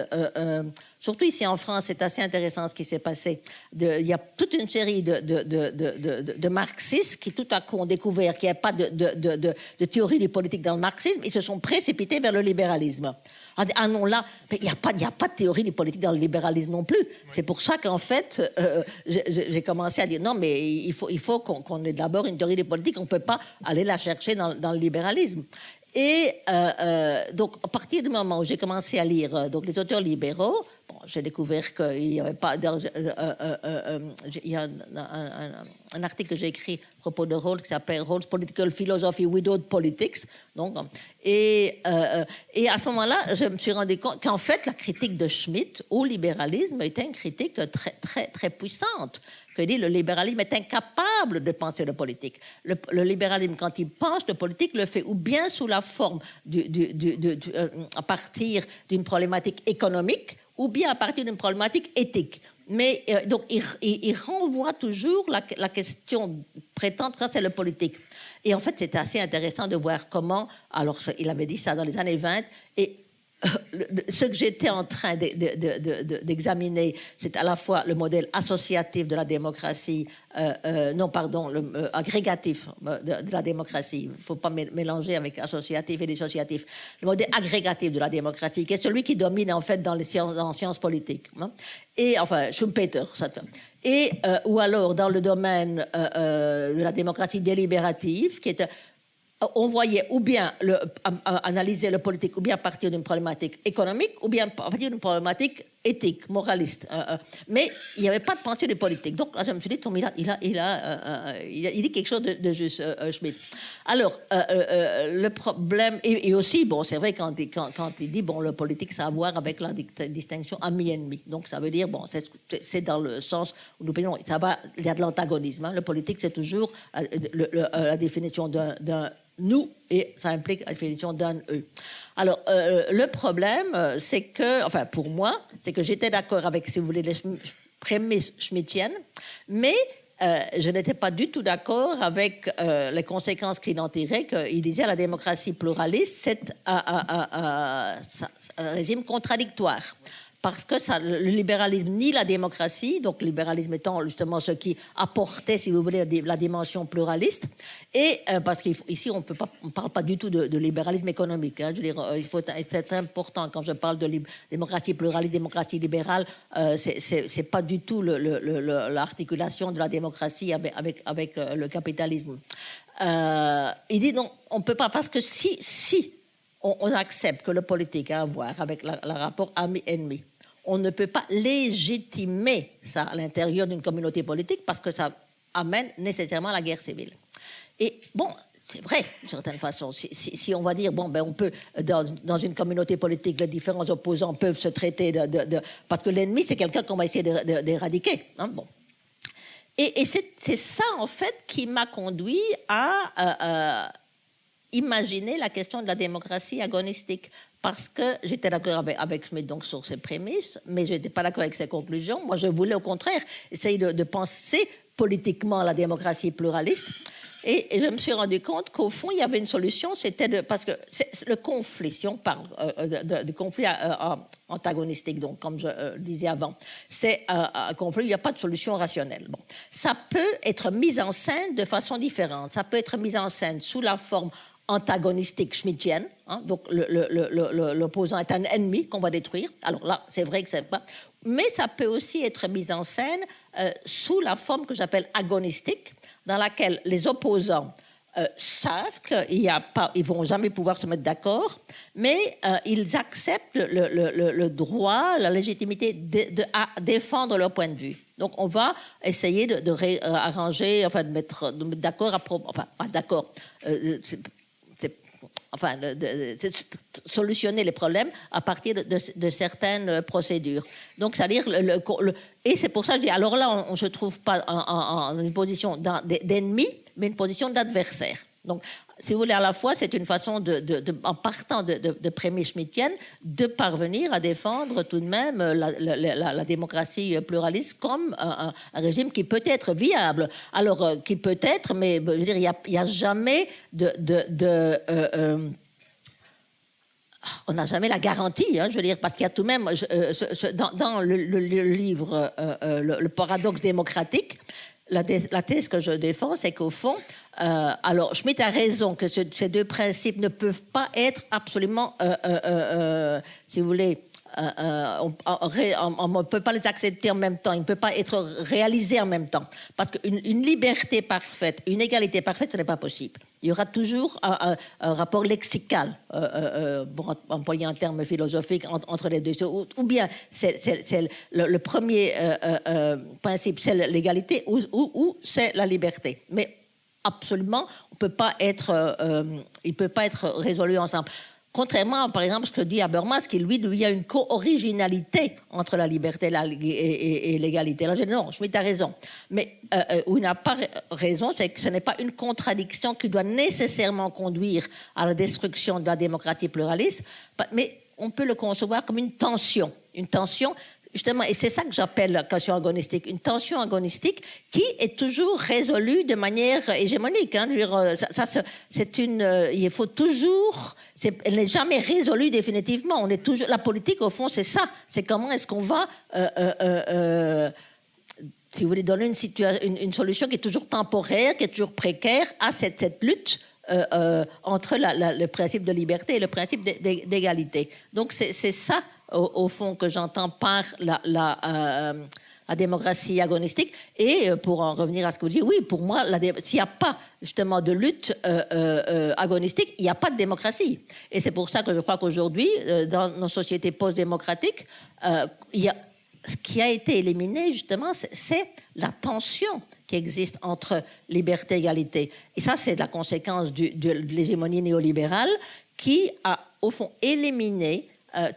surtout ici en France, c'est assez intéressant ce qui s'est passé. Il y a toute une série de marxistes qui tout à coup ont découvert qu'il n'y avait pas de théorie du politique dans le marxisme, ils se sont précipités vers le libéralisme. Ah non, là, il n'y a pas de théorie du politique dans le libéralisme non plus. Oui. C'est pour ça qu'en fait, j'ai commencé à dire non, mais il faut qu'on ait d'abord une théorie du politique, on ne peut pas aller la chercher dans le libéralisme. Et donc, à partir du moment où j'ai commencé à lire donc, les auteurs libéraux, bon, j'ai découvert qu'il n'y avait pas... il y a un article que j'ai écrit à propos de Rawls qui s'appelle Rawls Political Philosophy Without Politics. Donc, et à ce moment-là, je me suis rendu compte qu'en fait, la critique de Schmitt au libéralisme était une critique très, très, très puissante. Que dit le libéralisme est incapable de penser le politique. Le libéralisme, quand il pense le politique, le fait ou bien sous la forme à partir d'une problématique économique, ou bien à partir d'une problématique éthique. Mais donc, il renvoie toujours la question prétendre que c'est le politique. Et en fait, c'était assez intéressant de voir comment, alors il avait dit ça dans les années 20, et ce que j'étais en train d'examiner, c'est à la fois le modèle associatif de la démocratie, agrégatif de la démocratie. Il ne faut pas mélanger avec associatif et dissociatif. Le modèle agrégatif de la démocratie, qui est celui qui domine en fait dans les sciences politiques. Hein. Et enfin, Schumpeter, ça. Et ou alors dans le domaine de la démocratie délibérative, qui est on voyait ou bien analyser le politique ou bien à partir d'une problématique économique ou bien à partir d'une problématique éthique, moraliste. Mais il n'y avait pas de pensée de politique. Donc là, je me suis dit, il dit quelque chose de juste, Schmitt. Alors, le problème... Et aussi, bon, c'est vrai quand il dit, bon, le politique, ça a à voir avec la distinction ami-ennemi. Donc ça veut dire, bon, c'est dans le sens où nous pensons, il y a de l'antagonisme. Hein. Le politique, c'est toujours la définition d'un nous, et ça implique la définition d'un eux. Alors, le problème, c'est que, enfin, pour moi, c'est que j'étais d'accord avec, si vous voulez, les prémices schmittiennes, mais je n'étais pas du tout d'accord avec les conséquences qu'il en tirait, qu'il disait la démocratie pluraliste, c'est un régime contradictoire. Parce que le libéralisme nie la démocratie, donc le libéralisme étant justement ce qui apportait, si vous voulez, la dimension pluraliste, et parce qu'ici on ne parle pas du tout de libéralisme économique. Hein, je veux dire, c'est important quand je parle de démocratie pluraliste, démocratie libérale, c'est pas du tout l'articulation de la démocratie avec le capitalisme. Il dit non, on ne peut pas, parce que si on accepte que le politique a à voir avec le rapport ami-ennemi, on ne peut pas légitimer ça à l'intérieur d'une communauté politique parce que ça amène nécessairement à la guerre civile. Et bon, c'est vrai, d'une certaine façon. Si on va dire, bon, ben on peut, dans une communauté politique, les différents opposants peuvent se traiter parce que l'ennemi, c'est quelqu'un qu'on va essayer d'éradiquer. Hein, bon. Et c'est ça, en fait, qui m'a conduit à imaginer la question de la démocratie agonistique. Parce que j'étais d'accord avec Schmitt donc, sur ses prémices, mais je n'étais pas d'accord avec ses conclusions. Moi, je voulais au contraire essayer de penser politiquement la démocratie pluraliste. Et je me suis rendu compte qu'au fond, il y avait une solution, parce que le conflit, si on parle de conflit antagonistique, donc comme je disais avant, c'est un conflit, il n'y a pas de solution rationnelle. Bon. Ça peut être mis en scène de façon différente. Ça peut être mis en scène sous la forme antagonistique schmittienne, hein, donc l'opposant est un ennemi qu'on va détruire. Alors là, c'est vrai que c'est pas... Mais ça peut aussi être mis en scène sous la forme que j'appelle agonistique, dans laquelle les opposants savent qu'ils ne vont jamais pouvoir se mettre d'accord, mais ils acceptent le droit, la légitimité à défendre leur point de vue. Donc, on va essayer de réarranger, enfin, de mettre d'accord, enfin, pas d'accord, solutionner les problèmes à partir de certaines procédures. Donc, c'est-à-dire, et c'est pour ça que je dis, alors là, on ne se trouve pas en une position d'ennemi, mais une position d'adversaire. Donc, si vous voulez, à la fois, c'est une façon, en partant de prémices schmittiennes, de parvenir à défendre tout de même la démocratie pluraliste comme un régime qui peut être viable. Alors, qui peut être, mais je veux dire, il n'y a jamais on n'a jamais la garantie, hein, je veux dire, parce qu'il y a tout de même, dans le livre le paradoxe démocratique, la thèse que je défends, c'est qu'au fond, alors Schmitt a raison que ces deux principes ne peuvent pas être absolument, si vous voulez, on ne peut pas les accepter en même temps, ils ne peuvent pas être réalisés en même temps. Parce qu'une liberté parfaite, une égalité parfaite, ce n'est pas possible. Il y aura toujours un rapport lexical, pour employer un terme philosophique, entre les deux. Ou bien c'est le premier principe, c'est l'égalité, ou c'est la liberté. Mais absolument, il ne peut pas être résolu ensemble. Contrairement, par exemple, à ce que dit Habermas, qui lui, il y a une co-originalité entre la liberté et l'égalité. Là, je dis non, Schmitt a raison. Mais où il n'a pas raison, c'est que ce n'est pas une contradiction qui doit nécessairement conduire à la destruction de la démocratie pluraliste, mais on peut le concevoir comme une tension. Une tension, justement, et c'est ça que j'appelle la tension agonistique, une tension agonistique qui est toujours résolue de manière hégémonique. Hein. Je veux dire, il faut toujours, elle n'est jamais résolue définitivement. On est toujours, la politique, au fond, c'est ça. C'est comment est-ce qu'on va, si vous voulez, donner une solution qui est toujours temporaire, qui est toujours précaire à cette lutte entre le principe de liberté et le principe d'égalité. Donc c'est ça, au fond, que j'entends par la démocratie agonistique. Et pour en revenir à ce que vous dites, oui, pour moi, s'il n'y a pas justement de lutte agonistique, il n'y a pas de démocratie. Et c'est pour ça que je crois qu'aujourd'hui, dans nos sociétés post-démocratiques, ce qui a été éliminé, justement, c'est la tension qui existe entre liberté et égalité. Et ça, c'est la conséquence de l'hégémonie néolibérale qui a, au fond, éliminé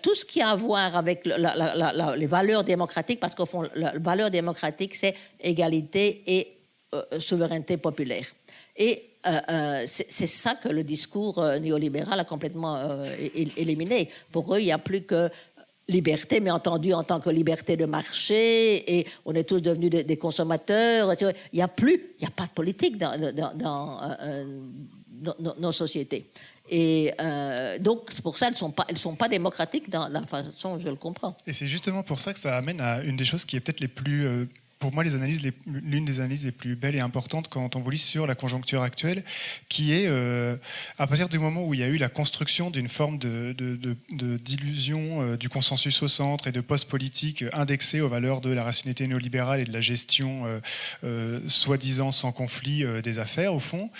tout ce qui a à voir avec les valeurs démocratiques, parce qu'au fond, la valeur démocratique, c'est égalité et souveraineté populaire. Et c'est ça que le discours néolibéral a complètement éliminé. Pour eux, il n'y a plus que liberté, mais entendu en tant que liberté de marché, et on est tous devenus des consommateurs. Il n'y a pas de politique dans nos sociétés. Et donc, c'est pour ça qu'elles ne sont pas démocratiques dans la façon dont je le comprends. Et c'est justement pour ça que ça amène à une des choses qui est peut-être les plus... pour moi, l'une des analyses les plus belles et importantes quand on vous lit sur la conjoncture actuelle, qui est à partir du moment où il y a eu la construction d'une forme d'illusion du consensus au centre et de post-politique indexée aux valeurs de la rationalité néolibérale et de la gestion soi-disant sans conflit des affaires, au fond,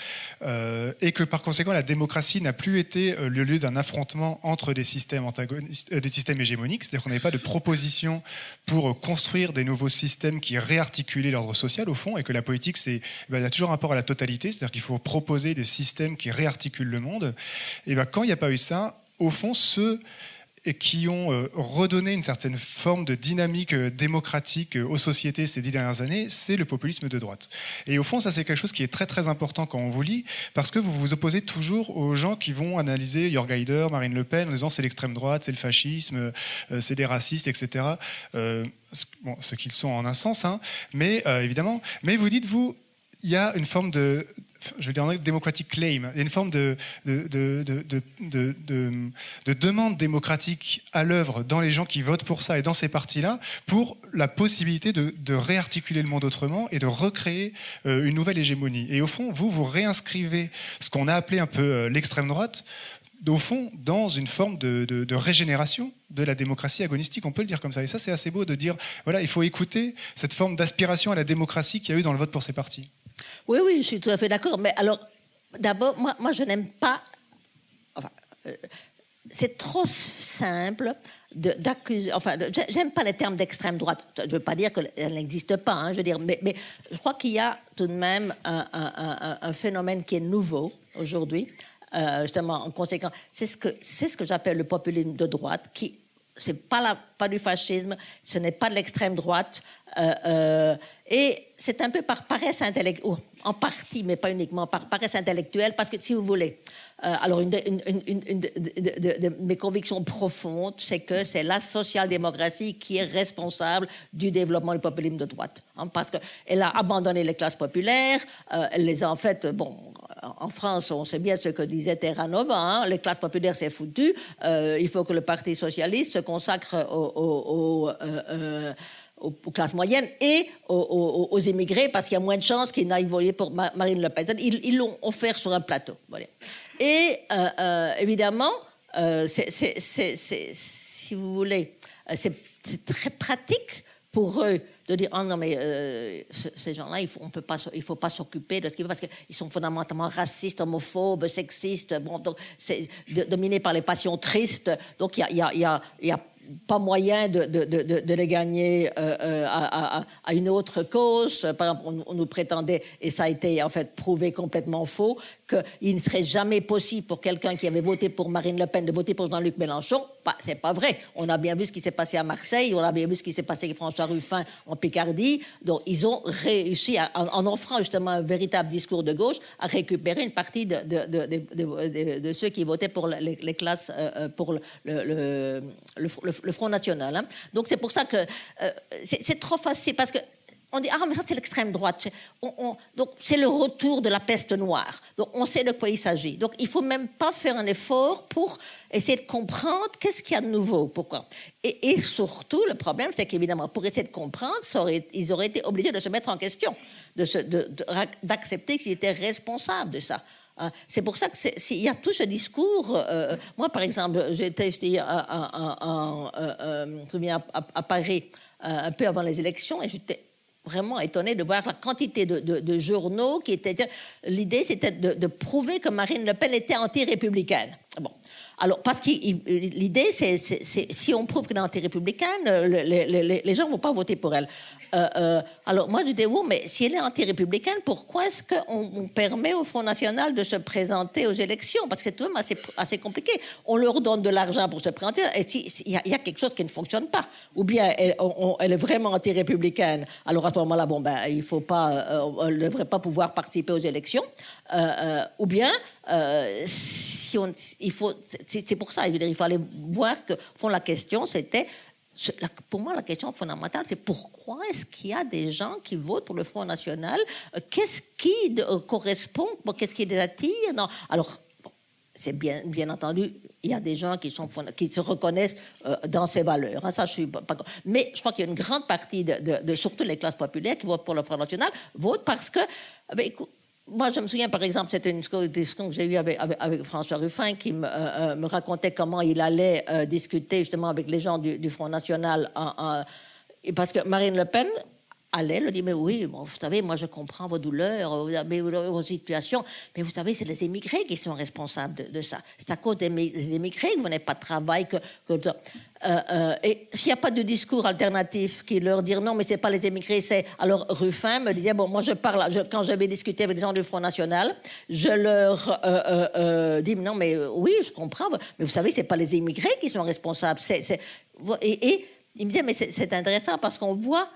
et que par conséquent, la démocratie n'a plus été le lieu d'un affrontement entre des systèmes antagonistes, des systèmes hégémoniques, c'est-à-dire qu'on n'avait pas de proposition pour construire des nouveaux systèmes qui réarticuler l'ordre social au fond, et que la politique, il y a toujours un rapport à la totalité, c'est-à-dire qu'il faut proposer des systèmes qui réarticulent le monde. Et quand il n'y a pas eu ça, au fond, ceux qui ont redonné une certaine forme de dynamique démocratique aux sociétés ces 10 dernières années, c'est le populisme de droite. Et au fond, ça c'est quelque chose qui est très très important quand on vous lit, parce que vous vous opposez toujours aux gens qui vont analyser Jörg Haider, Marine Le Pen, en disant c'est l'extrême droite, c'est le fascisme, c'est des racistes, etc. Bon, ce qu'ils sont en un sens, hein, mais évidemment. Mais vous dites, il y a une forme de, je vais dire en anglais, democratic claim, il y a une forme de demande démocratique à l'œuvre dans les gens qui votent pour ça et dans ces partis-là, pour la possibilité de réarticuler le monde autrement et de recréer une nouvelle hégémonie. Et au fond, vous réinscrivez ce qu'on a appelé un peu l'extrême droite, au fond, dans une forme de régénération de la démocratie agonistique, on peut le dire comme ça. Et ça, c'est assez beau de dire, voilà, il faut écouter cette forme d'aspiration à la démocratie qu'il y a eu dans le vote pour ces partis. Oui, je suis tout à fait d'accord. Mais alors, d'abord, moi je n'aime pas... Enfin, c'est trop simple d'accuser... Enfin, j'aime pas les termes d'extrême droite. Je ne veux pas dire qu'elle n'existe pas, hein, je veux dire, mais je crois qu'il y a tout de même un phénomène qui est nouveau aujourd'hui, justement, en conséquence. C'est ce que j'appelle le populisme de droite, qui... C'est pas du fascisme, ce n'est pas de l'extrême droite, et c'est un peu par paresse intellectuelle, en partie, mais pas uniquement, par paresse intellectuelle, parce que si vous voulez, alors une de mes convictions profondes, c'est que c'est la social-démocratie qui est responsable du développement du populisme de droite, hein, parce qu'elle a abandonné les classes populaires, elle les a en fait, bon, en France, on sait bien ce que disait Terranova, hein, les classes populaires c'est foutu, il faut que le Parti socialiste se consacre aux classes moyennes et aux immigrés, parce qu'il y a moins de chances qu'ils n'aillent voter pour Marine Le Pen. Ils l'ont offert sur un plateau. Voilà. Et évidemment, si vous voulez, c'est très pratique pour eux de dire oh non mais ces gens-là il faut pas s'occuper de ce qu'ils veulent parce qu'ils sont fondamentalement racistes, homophobes, sexistes, bon donc c'est dominé par les passions tristes, donc il y a pas moyen de les gagner à une autre cause. Par exemple, on nous prétendait, et ça a été en fait prouvé complètement faux, qu'il ne serait jamais possible pour quelqu'un qui avait voté pour Marine Le Pen de voter pour Jean-Luc Mélenchon. C'est pas vrai. On a bien vu ce qui s'est passé à Marseille, on a bien vu ce qui s'est passé avec François Ruffin en Picardie. Donc, ils ont réussi, en offrant justement un véritable discours de gauche, à récupérer une partie de ceux qui votaient pour les classes, pour le Front National. Hein. Donc, c'est pour ça que c'est trop facile, parce que on dit, ah, mais ça, c'est l'extrême droite. Donc, c'est le retour de la peste noire. Donc, on sait de quoi il s'agit. Donc, il ne faut même pas faire un effort pour essayer de comprendre qu'est-ce qu'il y a de nouveau. Pourquoi. Et surtout, le problème, c'est qu'évidemment, pour essayer de comprendre, ils auraient été obligés de se mettre en question, d'accepter qu'ils étaient responsables de ça. C'est pour ça qu'il y a tout ce discours. Moi, par exemple, j'étais à Paris un peu avant les élections et j'étais vraiment étonnée de voir la quantité de journaux qui étaient... L'idée, c'était de prouver que Marine Le Pen était anti-républicaine. Bon. Alors, parce que l'idée, c'est si on prouve qu'elle est anti-républicaine, les gens ne vont pas voter pour elle. Alors, moi, je dis, oh, mais si elle est anti-républicaine, pourquoi est-ce qu'on permet au Front National de se présenter aux élections? Parce que c'est tout de même assez compliqué. On leur donne de l'argent pour se présenter, et il y a quelque chose qui ne fonctionne pas. Ou bien elle est vraiment anti-républicaine. Alors, à ce moment-là, bon, ben, il faut pas, elle ne devrait pas pouvoir participer aux élections. Ou bien, c'est pour ça, je veux dire, il fallait voir que, au fond, la question, c'était... Pour moi, la question fondamentale, c'est pourquoi est-ce qu'il y a des gens qui votent pour le Front National? Qu'est-ce qui correspond? Qu'est-ce qui les attire? Non. Alors, bon, c'est bien entendu, il y a des gens qui se reconnaissent dans ces valeurs. Hein, ça, je suis pas. Mais je crois qu'il y a une grande partie surtout les classes populaires qui votent pour le Front National, votent parce que, écoute, moi, je me souviens, par exemple, c'était une discussion que j'ai eue avec François Ruffin qui me racontait comment il allait discuter justement avec les gens du Front National. Parce que Marine Le Pen allait, elle dit, mais oui, bon, vous savez, moi je comprends vos douleurs, vos situations, mais vous savez, c'est les immigrés qui sont responsables de ça. C'est à cause des immigrés que vous n'avez pas de travail. Et s'il n'y a pas de discours alternatif qui leur dit non, mais c'est pas les immigrés, c'est... Alors Ruffin me disait, bon, moi je parle, quand j'avais discuté avec les gens du Front National, je leur dis, non, mais oui, je comprends, mais vous savez, c'est pas les immigrés qui sont responsables. Et il me disait, mais c'est intéressant parce qu'on voit,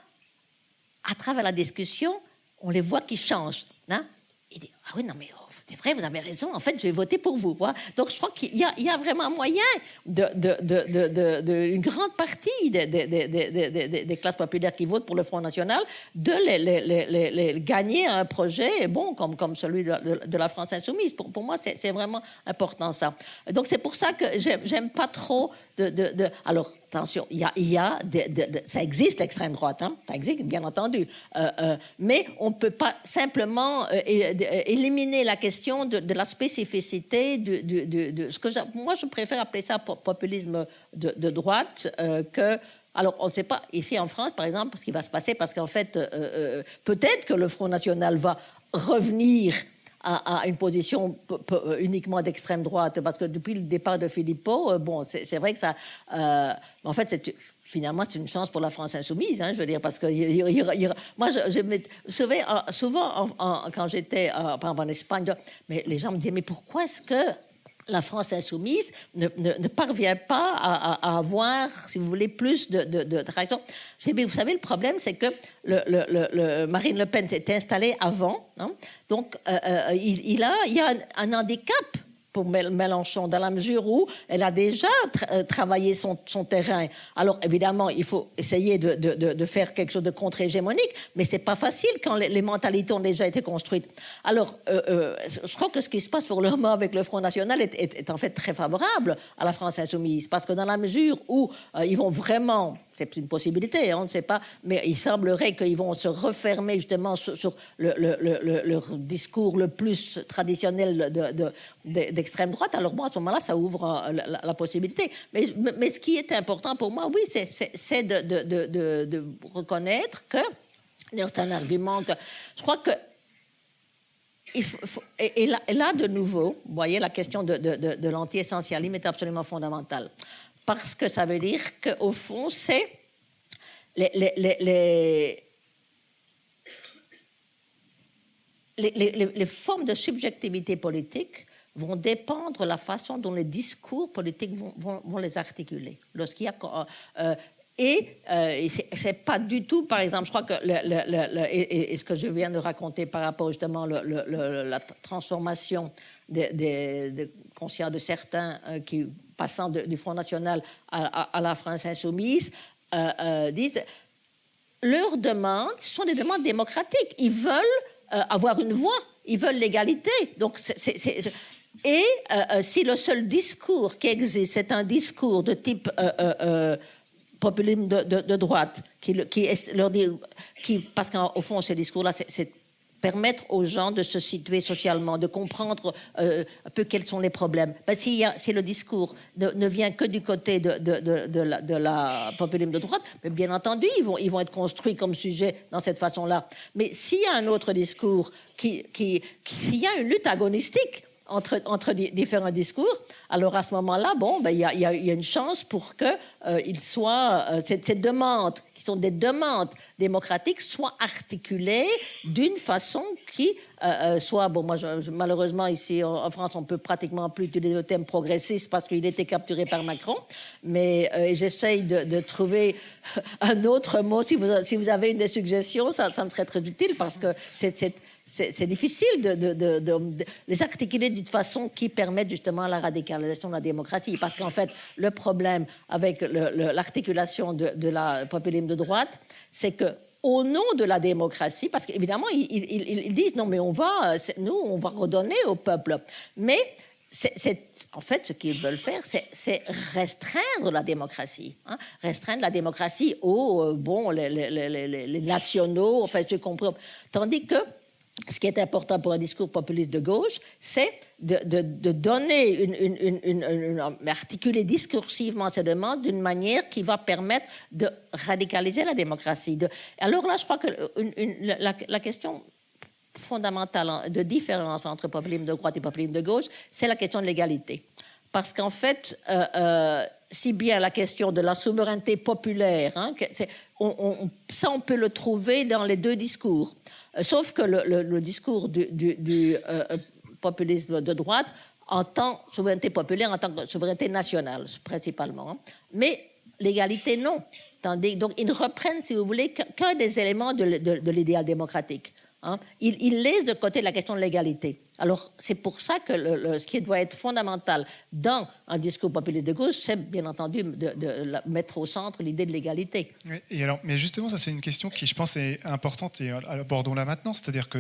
à travers la discussion, on les voit qui changent. Hein? Il dit, ah oui, non, mais c'est vrai, vous avez raison, en fait, je vais voter pour vous. Voilà. Donc, je crois qu'il y a vraiment moyen une grande partie des classes populaires qui votent pour le Front National de les gagner à un projet bon, comme celui de la France insoumise. Pour moi, c'est vraiment important, ça. Donc, c'est pour ça que j'aime pas trop alors, attention, ça existe l'extrême droite, hein, ça existe bien entendu, mais on ne peut pas simplement éliminer la question de la spécificité de ce que moi je préfère appeler ça populisme de droite que. Alors, on ne sait pas, ici en France, par exemple, ce qui va se passer, parce qu'en fait, peut-être que le Front National va revenir à une position uniquement d'extrême droite, parce que depuis le départ de Philippot, bon, c'est vrai que ça... en fait, finalement, c'est une chance pour la France insoumise, hein, je veux dire, parce que moi, je me souvent quand j'étais en Espagne, mais les gens me disaient, mais pourquoi est-ce que la France insoumise ne parvient pas à avoir, si vous voulez, plus de réaction. Vous savez, le problème, c'est que Marine Le Pen s'est installée avant, hein, donc il y a un handicap pour Mélenchon, dans la mesure où elle a déjà travaillé son terrain. Alors, évidemment, il faut essayer de faire quelque chose de contre-hégémonique, mais c'est pas facile quand les mentalités ont déjà été construites. Alors, je crois que ce qui se passe pour le moment avec le Front National est en fait très favorable à la France insoumise, parce que dans la mesure où ils vont vraiment... C'est une possibilité, on ne sait pas, mais il semblerait qu'ils vont se refermer justement sur le discours le plus traditionnel d'extrême droite. Alors moi, à ce moment-là, ça ouvre la possibilité. Mais ce qui est important pour moi, oui, c'est de reconnaître que, c'est un argument que je crois que et là, de nouveau, vous voyez, la question de l'anti-essentialisme est absolument fondamentale. Parce que ça veut dire qu'au fond, c'est les formes de subjectivité politique vont dépendre de la façon dont les discours politiques vont les articuler. Lorsqu'il y a... c'est pas du tout, par exemple, je crois que et ce que je viens de raconter par rapport justement à la transformation des consciences de certains qui, passant du Front National à la France insoumise, disent leurs demandes, ce sont des demandes démocratiques. Ils veulent avoir une voix, ils veulent l'égalité. Donc, si le seul discours qui existe, c'est un discours de type populisme de droite, parce qu'au fond, ces discours-là, c'est permettre aux gens de se situer socialement, de comprendre un peu quels sont les problèmes. Ben, si le discours ne vient que du côté de la populisme de droite, mais bien entendu, ils vont être construits comme sujet dans cette façon-là. Mais s'il y a un autre discours, s'il y a une lutte agonistique entre différents discours, alors à ce moment-là, bon, ben, il y a une chance pour que ces demandes, qui sont des demandes démocratiques, soient articulées d'une façon qui soit... Bon, moi, malheureusement, ici en France, on peut pratiquement plus utiliser le thème progressiste parce qu'il était capturé par Macron, mais j'essaye de trouver un autre mot. Si vous avez des suggestions, ça me serait très utile, parce que c'est difficile de les articuler d'une façon qui permette justement la radicalisation de la démocratie. Parce qu'en fait, le problème avec l'articulation de la populisme de droite, c'est que au nom de la démocratie, parce qu'évidemment, ils disent non, mais on va redonner au peuple. Mais en fait, ce qu'ils veulent faire, c'est restreindre la démocratie. Hein, restreindre la démocratie aux les nationaux, enfin, je comprends. Tandis que ce qui est important pour un discours populiste de gauche, c'est de donner articuler discursivement ces demandes d'une manière qui va permettre de radicaliser la démocratie. Alors là, je crois que la question fondamentale de différence entre populisme de droite et populisme de gauche, c'est la question de l'égalité. Parce qu'en fait, si bien la question de la souveraineté populaire, hein, ça on peut le trouver dans les deux discours. Sauf que le discours du populisme de droite entend souveraineté populaire en tant que souveraineté nationale, principalement. Hein. Mais l'égalité, non. Donc, ils ne reprennent, si vous voulez, qu'un des éléments de l'idéal démocratique. Hein. Ils laissent de côté la question de l'égalité. Alors, c'est pour ça que ce qui doit être fondamental dans un discours populiste de gauche, c'est bien entendu de mettre au centre l'idée de l'égalité. Oui, et alors, mais justement, ça c'est une question qui, je pense, est importante et abordons-la maintenant. C'est-à-dire que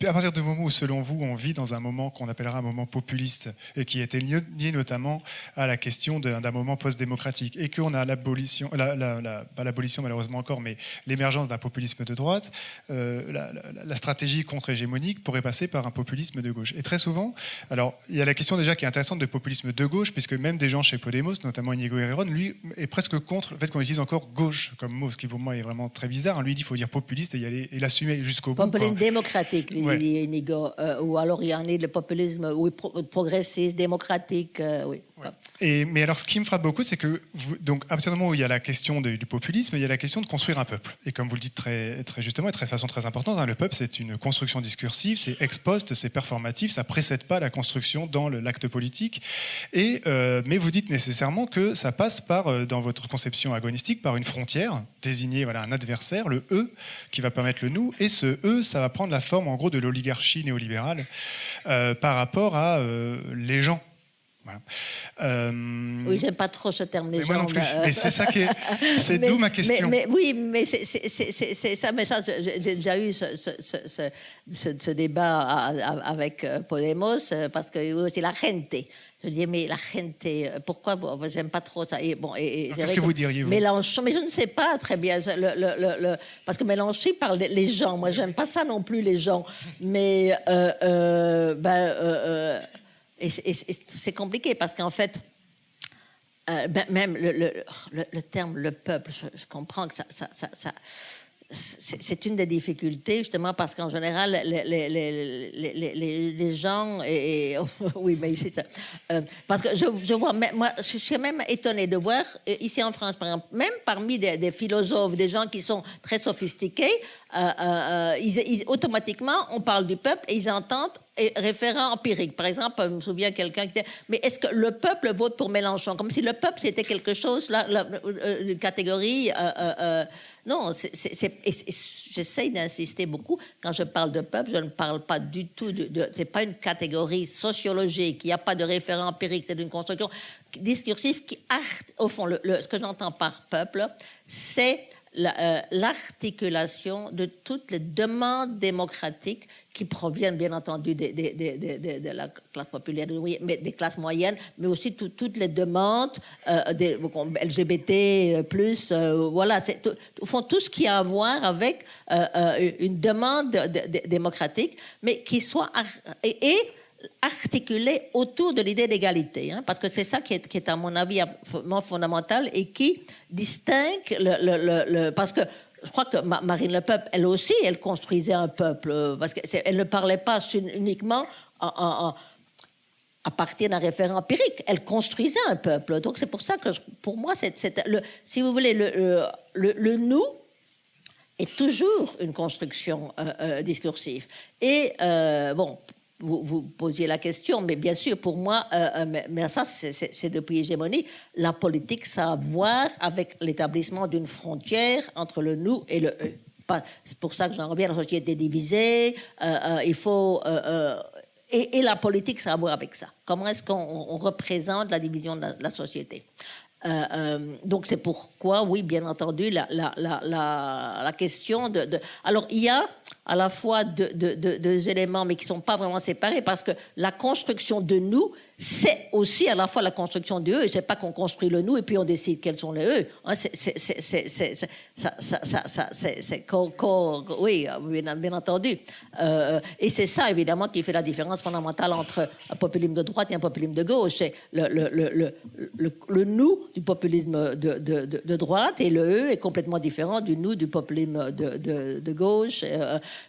à partir du moment où, selon vous, on vit dans un moment qu'on appellera un moment populiste et qui était lié notamment à la question d'un moment post-démocratique et qu'on a l'abolition, pas l'abolition malheureusement encore, mais l'émergence d'un populisme de droite, la stratégie contre-hégémonique pourrait passer par un populisme de gauche. Et très souvent, alors il y a la question déjà qui est intéressante de populisme de gauche, puisque même des gens chez Podemos, notamment Inigo Errejón, lui est presque contre le fait qu'on utilise encore gauche comme mot, ce qui pour moi est vraiment très bizarre. Lui il dit qu'il faut dire populiste et y aller et l'assumer jusqu'au bout. Populisme démocratique. Inigo, ou alors il y en a le populisme progressiste, démocratique, oui. Ouais. Mais alors, ce qui me frappe beaucoup, c'est que, donc, à partir du moment où il y a la question du populisme, il y a la question de construire un peuple. Et comme vous le dites très, très justement et de façon très importante, hein, le peuple, c'est une construction discursive, c'est ex post, c'est performatif, ça ne précède pas la construction dans l'acte politique. Mais vous dites nécessairement que ça passe par, dans votre conception agonistique, par une frontière, désigner un adversaire, le « eux », qui va permettre le « nous ». Et ce « eux », ça va prendre la forme, en gros, de l'oligarchie néolibérale par rapport à les gens. Voilà. Oui, j'aime pas trop ce terme, les gens. Moi non plus. Mais c'est ça qui est. C'est d'où ma question. Oui, mais c'est ça. Mais ça, j'ai déjà eu ce débat avec Podemos parce que c'est la gente. Je dis mais la gente, pourquoi j'aime pas trop ça. Qu'est-ce que vous diriez vous? Mélenchon, mais je ne sais pas très bien parce que Mélenchon parle les gens. Moi, j'aime pas ça non plus les gens. Mais et c'est compliqué parce qu'en fait, même le terme le peuple, je comprends que ça c'est une des difficultés justement parce qu'en général les gens oui mais c'est ça parce que je vois moi je suis même étonnée de voir ici en France par exemple même parmi des philosophes des gens qui sont très sophistiqués automatiquement on parle du peuple et ils entendent référent empirique. Par exemple, je me souviens quelqu'un qui disait « Mais est-ce que le peuple vote pour Mélenchon ?» Comme si le peuple, c'était quelque chose, une catégorie... non, j'essaye d'insister beaucoup. Quand je parle de peuple, je ne parle pas du tout c'est pas une catégorie sociologique. Il n'y a pas de référent empirique. C'est une construction discursive qui, au fond, ce que j'entends par peuple, c'est l'articulation de toutes les demandes démocratiques qui proviennent bien entendu de la classe populaire, mais des classes moyennes, mais aussi toutes les demandes LGBT+, voilà, au fond tout ce qui a à voir avec une demande démocratique, mais qui soit articulée autour de l'idée d'égalité, hein, parce que c'est ça qui est à mon avis fondamental et qui distingue parce que je crois que Marine Le Pen, elle aussi, elle construisait un peuple, parce qu'elle ne parlait pas uniquement à partir d'un référent empirique, elle construisait un peuple. Donc c'est pour ça que, pour moi, si vous voulez, le nous est toujours une construction discursive. Et bon, vous posiez la question, mais bien sûr, pour moi, mais ça, c'est depuis l'hégémonie, la politique, ça a à voir avec l'établissement d'une frontière entre le nous et le eux. C'est pour ça que j'en reviens à la société divisée. Il faut... et la politique, ça a à voir avec ça. Comment est-ce qu'on représente la division de la société? Donc c'est pourquoi, oui, bien entendu, la question Alors, il y a à la fois deux éléments, mais qui ne sont pas vraiment séparés, parce que la construction de nous, c'est aussi à la fois la construction de eux. C'est pas qu'on construit le nous et puis on décide quels sont les eux. Hein, oui, bien entendu. Et c'est ça, évidemment, qui fait la différence fondamentale entre un populisme de droite et un populisme de gauche. C'est le nous du populisme de droite et le eux est complètement différent du nous du populisme de gauche.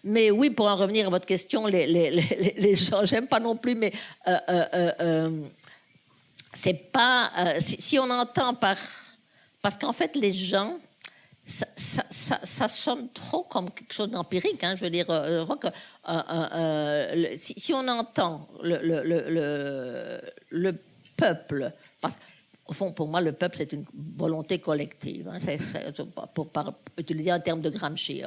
Mais oui, pour en revenir à votre question, les gens, j'aime pas non plus, mais c'est pas si on entend parce qu'en fait les gens ça sonne trop comme quelque chose d'empirique, hein, je veux dire, je crois que si on entend le peuple, parce au fond, pour moi, le peuple, c'est une volonté collective. Hein, pour utiliser un terme de Gramsci,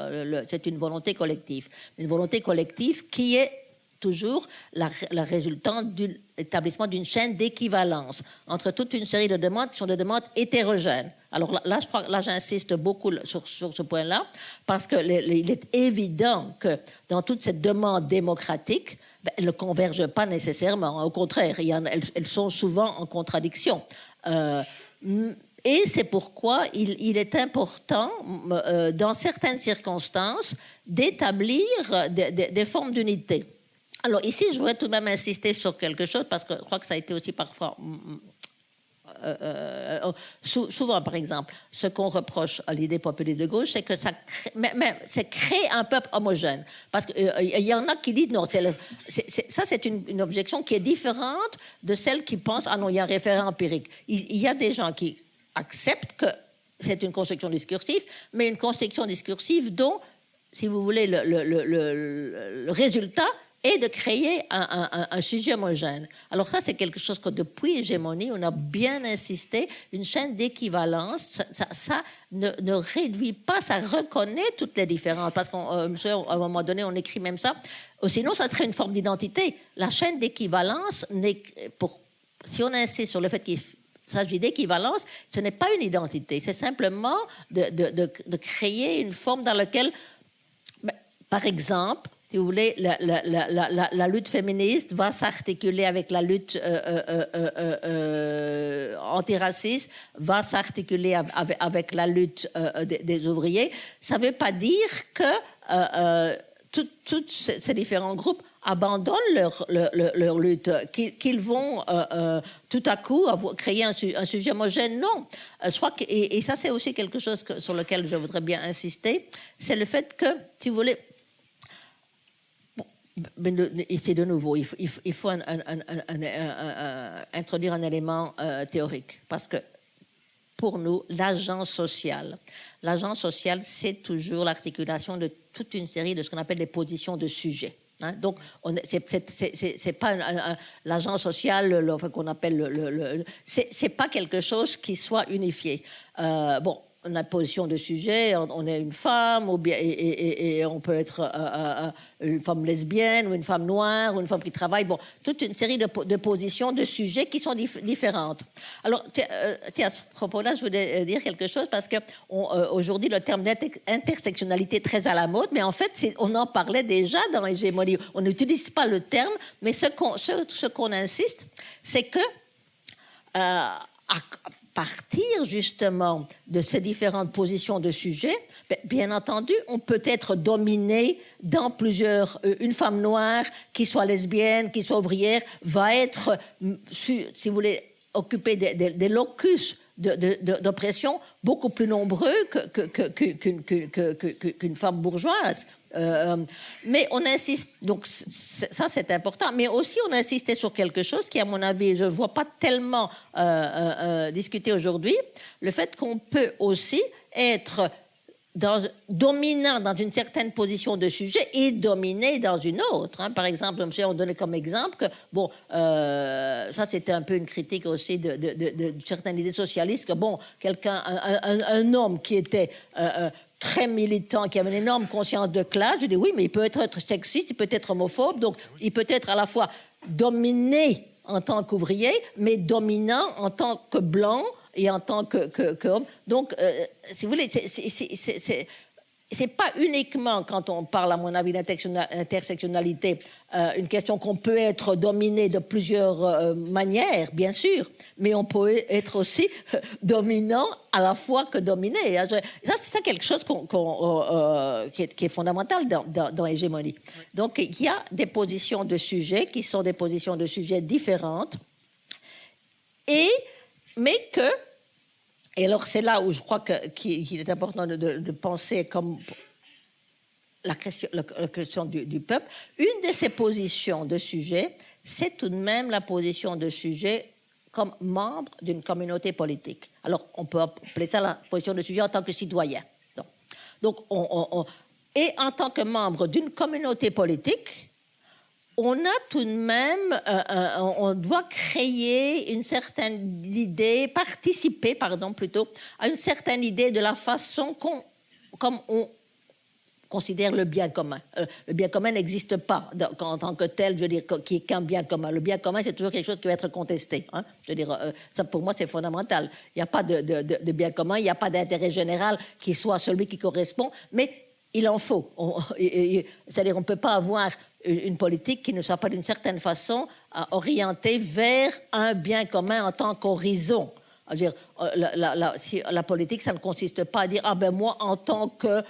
c'est une volonté collective. Une volonté collective qui est toujours la résultante de l'établissement d'une chaîne d'équivalence entre toute une série de demandes qui sont des demandes hétérogènes. Alors là, je crois, là, j'insiste beaucoup sur ce point-là, parce qu'il est évident que dans toute cette demande démocratique, elles ne convergent pas nécessairement. Au contraire, elles sont souvent en contradiction. Et c'est pourquoi il est important, dans certaines circonstances, d'établir des formes d'unité. Alors ici, je voudrais tout de même insister sur quelque chose, parce que je crois que ça a été aussi parfois souvent, par exemple, ce qu'on reproche à l'idée populiste de gauche, c'est que c'est créer un peuple homogène. Parce qu'il y en a qui disent non, ça c'est une objection qui est différente de celle qui pense ah non, il y a un référent empirique. Il y a des gens qui acceptent que c'est une construction discursive, mais une construction discursive dont, si vous voulez, le résultat est de créer un sujet homogène. Alors ça, c'est quelque chose que depuis Hégémonie, on a bien insisté, une chaîne d'équivalence, ça ne réduit pas, ça reconnaît toutes les différences, parce qu'à un moment donné, on écrit même ça, sinon ça serait une forme d'identité. La chaîne d'équivalence, si on insiste sur le fait qu'il s'agit d'équivalence, ce n'est pas une identité, c'est simplement de créer une forme dans laquelle, par exemple, si vous voulez, la lutte féministe va s'articuler avec la lutte antiraciste, va s'articuler avec la lutte des ouvriers. Ça ne veut pas dire que tous ces différents groupes abandonnent leur lutte, qu'ils vont tout à coup créer un sujet homogène. Non. Je crois et ça, c'est aussi quelque chose sur lequel je voudrais bien insister, c'est le fait que, si vous voulez, c'est de nouveau, il faut introduire un élément théorique, parce que pour nous, l'agent social, c'est toujours l'articulation de toute une série de ce qu'on appelle les positions de sujets. Hein? Donc, c'est pas l'agent social qu'on appelle c'est pas quelque chose qui soit unifié. Bon. On a position de sujet, on est une femme, ou bien, et on peut être une femme lesbienne, ou une femme noire, ou une femme qui travaille. Bon, toute une série de positions, de sujets qui sont différentes. Alors, tiens, à ce propos-là, je voulais dire quelque chose, parce que aujourd'hui, le terme d'intersectionnalité est très à la mode, mais en fait, on en parlait déjà dans l'hégémonie. On n'utilise pas le terme, mais ce qu'on insiste, c'est que partir justement de ces différentes positions de sujets, bien entendu, on peut être dominé dans plusieurs. Une femme noire qui soit lesbienne, qui soit ouvrière, va être, si vous voulez, occuper des locus d'oppression beaucoup plus nombreux qu'une femme bourgeoise. Mais on insiste, donc ça c'est important, mais aussi on insistait sur quelque chose qui, à mon avis, je ne vois pas tellement discuté aujourd'hui, le fait qu'on peut aussi être dominant dans une certaine position de sujet et dominé dans une autre. Hein. Par exemple, monsieur, on donnait comme exemple que, bon, ça c'était un peu une critique aussi de certaines idées socialistes, que bon, un homme qui était très militant, qui avait une énorme conscience de classe, je dis oui, mais il peut être sexiste, il peut être homophobe, donc il peut être à la fois dominé en tant qu'ouvrier, mais dominant en tant que blanc et en tant qu'homme. Donc, si vous voulez, c'est pas uniquement, quand on parle, à mon avis, d'intersectionnalité, une question qu'on peut être dominé de plusieurs manières, bien sûr, mais on peut être aussi dominant à la fois que dominé. Ça, c'est quelque chose qui est fondamental dans l'hégémonie. Donc, il y a des positions de sujets qui sont des positions de sujets différentes, mais que... Et alors, c'est là où je crois qu'il est important de penser comme la question du peuple. Une de ces positions de sujet, c'est tout de même la position de sujet comme membre d'une communauté politique. Alors, on peut appeler ça la position de sujet en tant que citoyen. Donc et en tant que membre d'une communauté politique, on a tout de même, on doit créer une certaine idée, participer, plutôt, à une certaine idée de la façon comme on considère le bien commun. Le bien commun n'existe pas en tant que tel, je veux dire, qui est qu'un bien commun. Le bien commun, c'est toujours quelque chose qui va être contesté. Hein. Je veux dire, ça pour moi, c'est fondamental. Il n'y a pas de bien commun, il n'y a pas d'intérêt général qui soit celui qui correspond, mais il en faut. C'est-à-dire, on ne peut pas avoir une politique qui ne soit pas d'une certaine façon orientée vers un bien commun en tant qu'horizon. C'est-à-dire, la politique, ça ne consiste pas à dire « Ah ben moi, en tant que,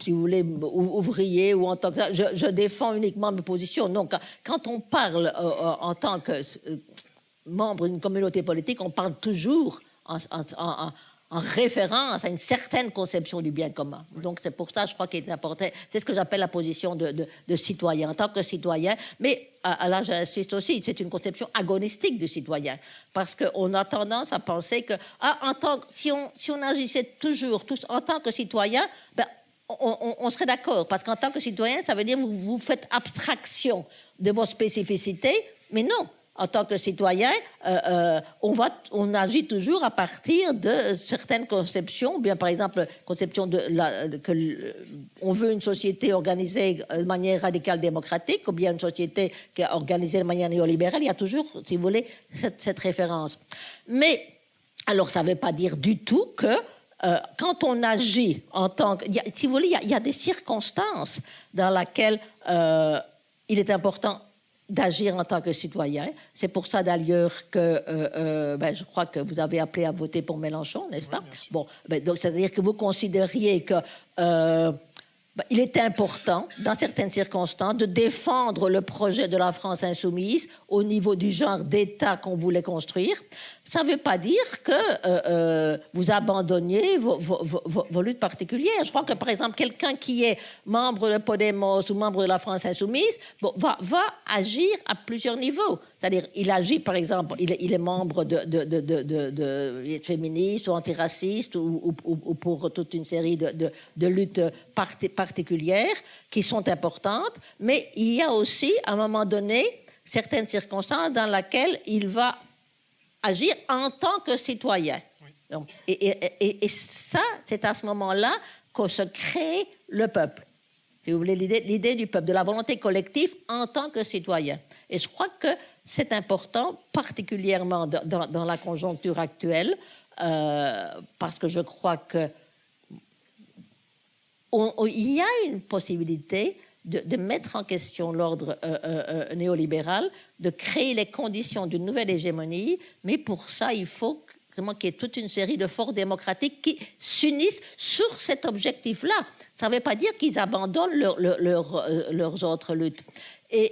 si vous voulez, ouvrier ou en tant que... je défends uniquement mes positions. » Non, quand on parle en tant que... membre d'une communauté politique, on parle toujours en référence à une certaine conception du bien commun. Donc c'est pour ça, je crois qu'il est important, c'est ce que j'appelle la position de citoyen, en tant que citoyen, mais là j'insiste aussi, c'est une conception agonistique du citoyen, parce qu'on a tendance à penser que si on agissait toujours tous en tant que citoyen, ben, on serait d'accord, parce qu'en tant que citoyen, ça veut dire que vous faites abstraction de vos spécificités, mais non. En tant que citoyen, on agit toujours à partir de certaines conceptions, bien par exemple, conception on veut une société organisée de manière radicale démocratique, ou bien une société qui est organisée de manière néolibérale. Il y a toujours, si vous voulez, cette référence. Mais, alors, ça ne veut pas dire du tout que quand on agit en tant que... Si vous voulez, il y a des circonstances dans lesquelles il est important d'agir en tant que citoyen. C'est pour ça d'ailleurs que je crois que vous avez appelé à voter pour Mélenchon, n'est-ce pas? Bon, donc c'est-à-dire que vous considériez que il est important, dans certaines circonstances, de défendre le projet de la France insoumise au niveau du genre d'État qu'on voulait construire. Ça ne veut pas dire que vous abandonniez vos luttes particulières. Je crois que, par exemple, quelqu'un qui est membre de Podemos ou membre de la France insoumise va agir à plusieurs niveaux. C'est-à-dire, il agit, par exemple, il est membre il est féministe ou antiraciste ou pour toute une série de luttes particulières qui sont importantes, mais il y a aussi, à un moment donné, certaines circonstances dans lesquelles il va agir en tant que citoyen. Oui. Donc, et ça, c'est à ce moment-là qu'on se crée le peuple. Si vous voulez, l'idée du peuple, de la volonté collective en tant que citoyen. Et je crois que c'est important, particulièrement dans la conjoncture actuelle, parce que je crois que il y a une possibilité de mettre en question l'ordre néolibéral, de créer les conditions d'une nouvelle hégémonie, mais pour ça, il faut qu'il y ait toute une série de forces démocratiques qui s'unissent sur cet objectif-là. Ça ne veut pas dire qu'ils abandonnent leurs autres luttes.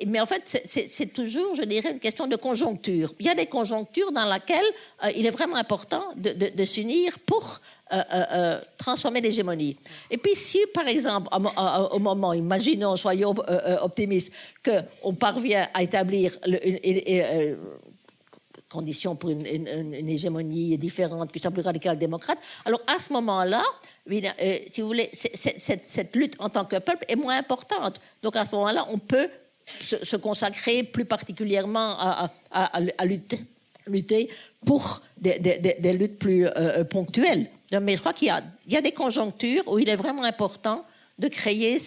Mais en fait, c'est toujours, je dirais, une question de conjoncture. Il y a des conjonctures dans lesquelles il est vraiment important de s'unir pour transformer l'hégémonie. Et puis si, par exemple, au moment, imaginons, soyons optimistes, qu'on parvient à établir une condition pour une hégémonie différente, qui soit plus radicale démocrate, alors à ce moment-là, si vous voulez, cette lutte en tant que peuple est moins importante. Donc à ce moment-là, on peut se consacrer plus particulièrement à lutter pour des luttes plus ponctuelles. Mais je crois qu'il y a des conjonctures où il est vraiment important de créer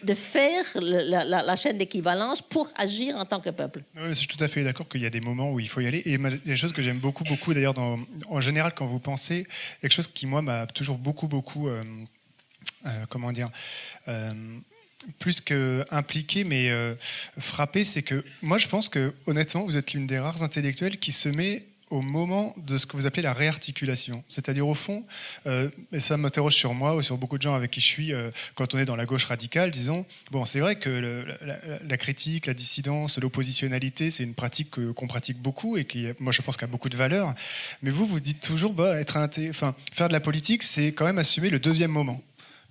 de faire la chaîne d'équivalence pour agir en tant que peuple. Oui, je suis tout à fait d'accord qu'il y a des moments où il faut y aller. Et des choses que j'aime beaucoup d'ailleurs, en général, quand vous pensez, quelque chose qui, moi, m'a toujours beaucoup comment dire, plus qu'impliqué, mais frappé, c'est que moi, je pense que, honnêtement, vous êtes l'une des rares intellectuels qui se met au moment de ce que vous appelez la réarticulation. C'est-à-dire, au fond, et ça m'interroge sur moi ou sur beaucoup de gens avec qui je suis, quand on est dans la gauche radicale, disons, bon, c'est vrai que la critique, la dissidence, l'oppositionnalité, c'est une pratique qu'on pratique beaucoup et qui, moi, je pense qu'elle a beaucoup de valeur. Mais vous dites toujours, faire de la politique, c'est quand même assumer le deuxième moment.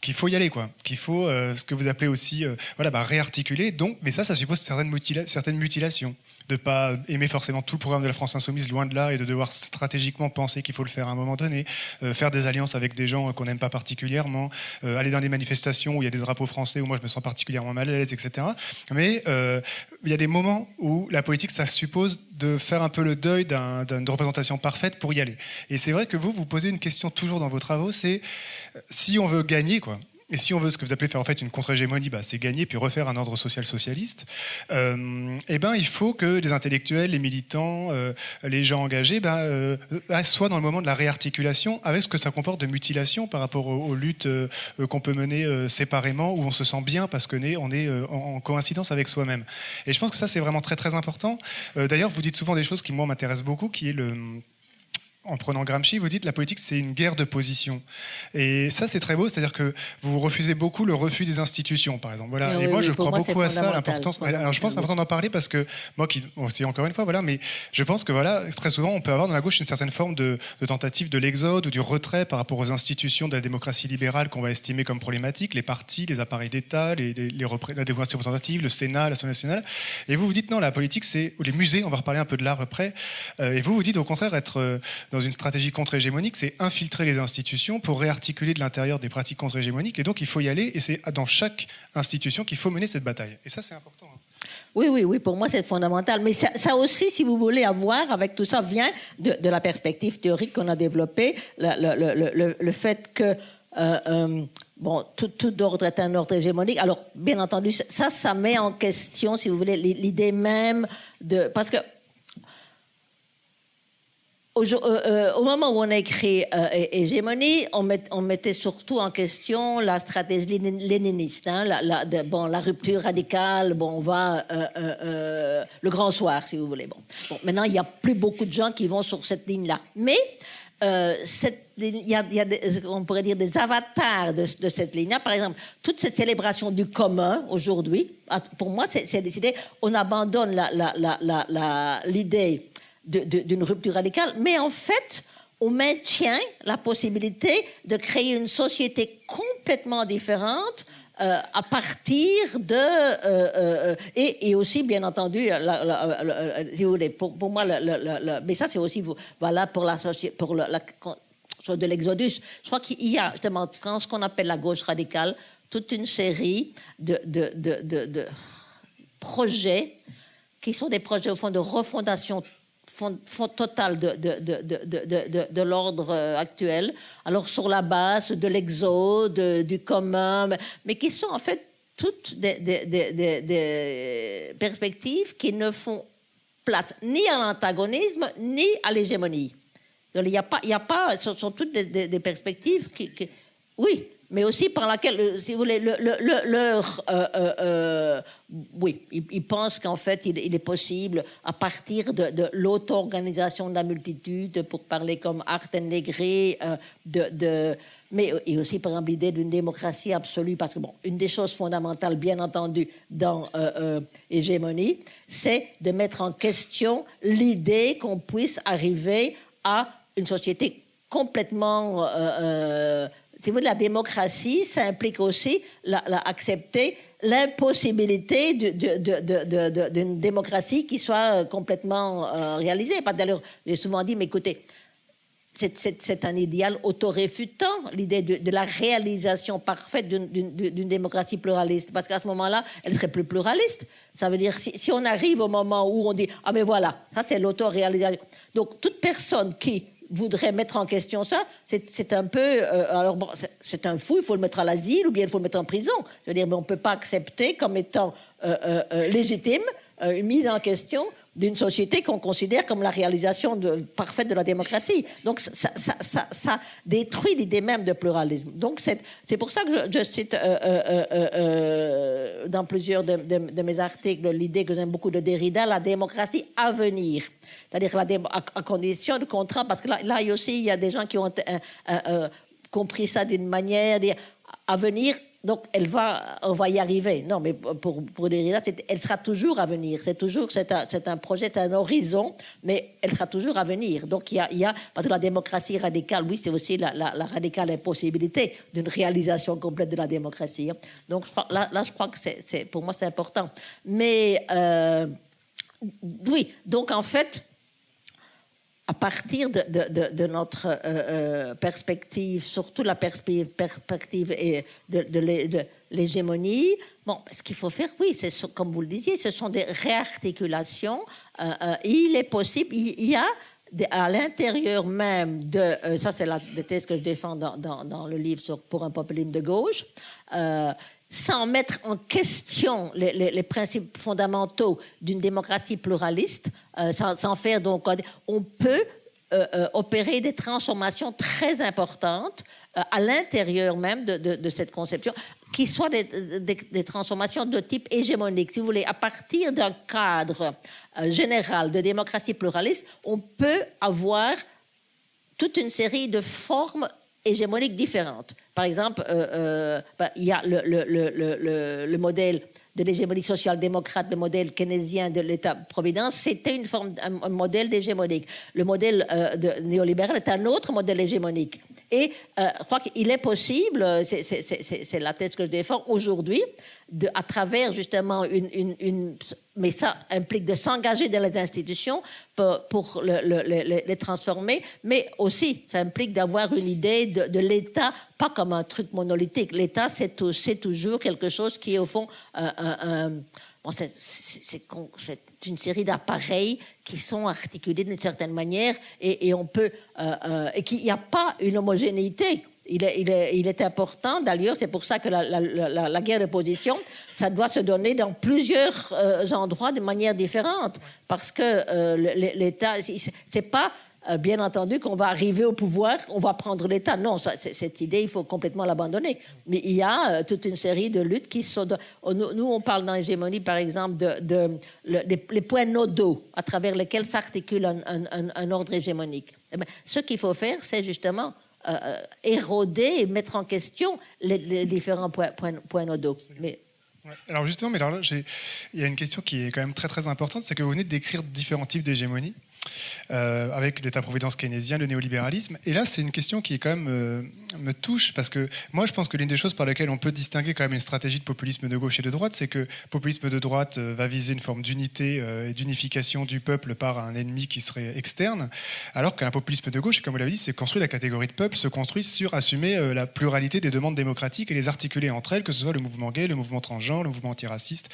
Qu'il faut y aller, quoi. Qu'il faut, ce que vous appelez aussi, réarticuler. Donc, mais ça suppose certaines mutilations. De ne pas aimer forcément tout le programme de la France Insoumise, loin de là, et de devoir stratégiquement penser qu'il faut le faire à un moment donné, faire des alliances avec des gens qu'on n'aime pas particulièrement, aller dans des manifestations où il y a des drapeaux français, où moi je me sens particulièrement mal à l'aise, etc. Mais il y a des moments où la politique, ça suppose de faire un peu le deuil d'une représentation parfaite pour y aller. Et c'est vrai que vous posez une question toujours dans vos travaux, c'est si on veut gagner, quoi. Et si on veut ce que vous appelez faire en fait une contre-hégémonie, c'est gagner puis refaire un ordre social socialiste. Il faut que les intellectuels, les militants, les gens engagés soient dans le moment de la réarticulation avec ce que ça comporte de mutilation par rapport aux luttes qu'on peut mener séparément, où on se sent bien parce qu'on est en coïncidence avec soi-même. Et je pense que ça, c'est vraiment très très important. D'ailleurs, vous dites souvent des choses qui, moi, m'intéressent beaucoup, qui est en prenant Gramsci, vous dites la politique, c'est une guerre de position. Et ça, c'est très beau, c'est-à-dire que vous refusez beaucoup le refus des institutions, par exemple. Voilà. Oui, et moi, oui, je pour crois moi, beaucoup à c'est ça, l'importance. fondamental. Alors, je pense que c'est important d'en parler parce que moi, c'est encore une fois, voilà, mais je pense que voilà, très souvent, on peut avoir dans la gauche une certaine forme de tentative de l'exode ou du retrait par rapport aux institutions de la démocratie libérale qu'on va estimer comme problématiques, les partis, les appareils d'État, la démocratie représentative, le Sénat, l'Assemblée nationale. Et vous dites non, la politique, c'est ou les musées. On va reparler un peu de l'art après. Et vous dites au contraire être dans une stratégie contre-hégémonique, c'est infiltrer les institutions pour réarticuler de l'intérieur des pratiques contre-hégémoniques. Et donc, il faut y aller. Et c'est dans chaque institution qu'il faut mener cette bataille. Et ça, c'est important. Oui, pour moi, c'est fondamental. Mais ça aussi, si vous voulez, à voir avec tout ça, vient de la perspective théorique qu'on a développée, le fait que bon, tout ordre est un ordre hégémonique. Alors, bien entendu, ça met en question, si vous voulez, l'idée même de... Parce que au moment où on a écrit Hégémonie, on mettait surtout en question la stratégie léniniste, hein, la rupture radicale, bon, on va le grand soir, si vous voulez. Bon, maintenant, il n'y a plus beaucoup de gens qui vont sur cette ligne-là. Mais il y a on pourrait dire des avatars de cette ligne-là. Par exemple, toute cette célébration du commun aujourd'hui, pour moi, c'est décidé, on abandonne l'idée d'une rupture radicale, mais en fait, on maintient la possibilité de créer une société complètement différente à partir de... et aussi, bien entendu, si vous voulez, pour moi, mais ça, c'est aussi valable pour la société, pour la chose de l'exodus. Je crois qu'il y a, justement, ce qu'on appelle la gauche radicale, toute une série de projets qui sont des projets, au fond, de refondation totale de l'ordre actuel, alors sur la base de l'exode, du commun, mais qui sont en fait toutes des perspectives qui ne font place ni à l'antagonisme ni à l'hégémonie. Il y a pas, ce sont toutes des perspectives qui, oui, mais aussi par laquelle, si vous voulez, oui, ils pensent qu'en fait, il est possible, à partir de l'auto-organisation de la multitude, pour parler comme Arten Negri, mais et aussi, par exemple, l'idée d'une démocratie absolue, parce que, bon, une des choses fondamentales, bien entendu, dans Hégémonie, c'est de mettre en question l'idée qu'on puisse arriver à une société complètement... si vous voulez, la démocratie, ça implique aussi accepter l'impossibilité d'une démocratie qui soit complètement réalisée. D'ailleurs, j'ai souvent dit, mais écoutez, c'est un idéal autoréfutant, l'idée de la réalisation parfaite d'une démocratie pluraliste. Parce qu'à ce moment-là, elle serait plus pluraliste. Ça veut dire, si on arrive au moment où on dit, ah mais voilà, ça c'est l'autoréalisation. Donc, toute personne qui voudrait mettre en question ça, c'est un peu... alors bon, c'est un fou, il faut le mettre à l'asile ou bien il faut le mettre en prison. Je veux dire, mais on ne peut pas accepter comme étant légitime une mise en question d'une société qu'on considère comme la réalisation parfaite de la démocratie. Donc ça détruit l'idée même de pluralisme. Donc c'est pour ça que je cite dans plusieurs de mes articles l'idée que j'aime beaucoup de Derrida, la démocratie à venir. C'est-à-dire à condition de contrat, parce que là aussi, il y a des gens qui ont compris ça d'une manière à venir. Donc, on va y arriver. Non, mais pour Derrida, elle sera toujours à venir. C'est un projet, c'est un horizon, mais elle sera toujours à venir. Donc, il y a parce que la démocratie radicale, oui, c'est aussi la radicale impossibilité d'une réalisation complète de la démocratie. Donc, là, je crois que pour moi, c'est important. Mais, oui, donc, en fait, à partir de notre perspective, surtout la perspective de l'hégémonie, bon, ce qu'il faut faire, oui, c'est comme vous le disiez, ce sont des réarticulations. Il est possible, il y a à l'intérieur même ça c'est la thèse que je défends dans le livre pour un populisme de gauche, sans mettre en question les principes fondamentaux d'une démocratie pluraliste, sans faire donc... On peut opérer des transformations très importantes à l'intérieur même de cette conception, qui soient des transformations de type hégémonique. Si vous voulez, à partir d'un cadre général de démocratie pluraliste, on peut avoir toute une série de formes hégémoniques différentes. Par exemple, il y a le modèle de l'hégémonie social-démocrate, le modèle keynésien de l'État-providence, c'était un modèle d'hégémonique. Le modèle néolibéral est un autre modèle hégémonique. Et je crois qu'il est possible, c'est la thèse que je défends aujourd'hui, à travers justement mais ça implique de s'engager dans les institutions pour les transformer, mais aussi ça implique d'avoir une idée de l'État, pas comme un truc monolithique. L'État, c'est toujours quelque chose qui est au fond c'est une série d'appareils qui sont articulés d'une certaine manière et on peut et qu'il n'y a pas une homogénéité. Il est important, d'ailleurs, c'est pour ça que la guerre de position, ça doit se donner dans plusieurs endroits de manière différente, parce que l'État, c'est pas bien entendu qu'on va arriver au pouvoir, on va prendre l'État. Non, cette idée, il faut complètement l'abandonner. Mais il y a toute une série de luttes qui sont... Nous, on parle dans l'hégémonie, par exemple, les points nodaux à travers lesquels s'articule un ordre hégémonique. Eh bien, ce qu'il faut faire, c'est justement éroder et mettre en question les différents points nodaux. Mais... Ouais. Alors justement, il y a une question qui est quand même très très importante, c'est que vous venez de décrire différents types d'hégémonie. Avec l'État-providence keynésien, le néolibéralisme. Et là, c'est une question qui, quand même, me touche, parce que moi, je pense que l'une des choses par lesquelles on peut distinguer quand même une stratégie de populisme de gauche et de droite, c'est que le populisme de droite va viser une forme d'unité et d'unification du peuple par un ennemi qui serait externe, alors qu'un populisme de gauche, comme vous l'avez dit, c'est construit, la catégorie de peuple se construit sur assumer la pluralité des demandes démocratiques et les articuler entre elles, que ce soit le mouvement gay, le mouvement transgenre, le mouvement antiraciste,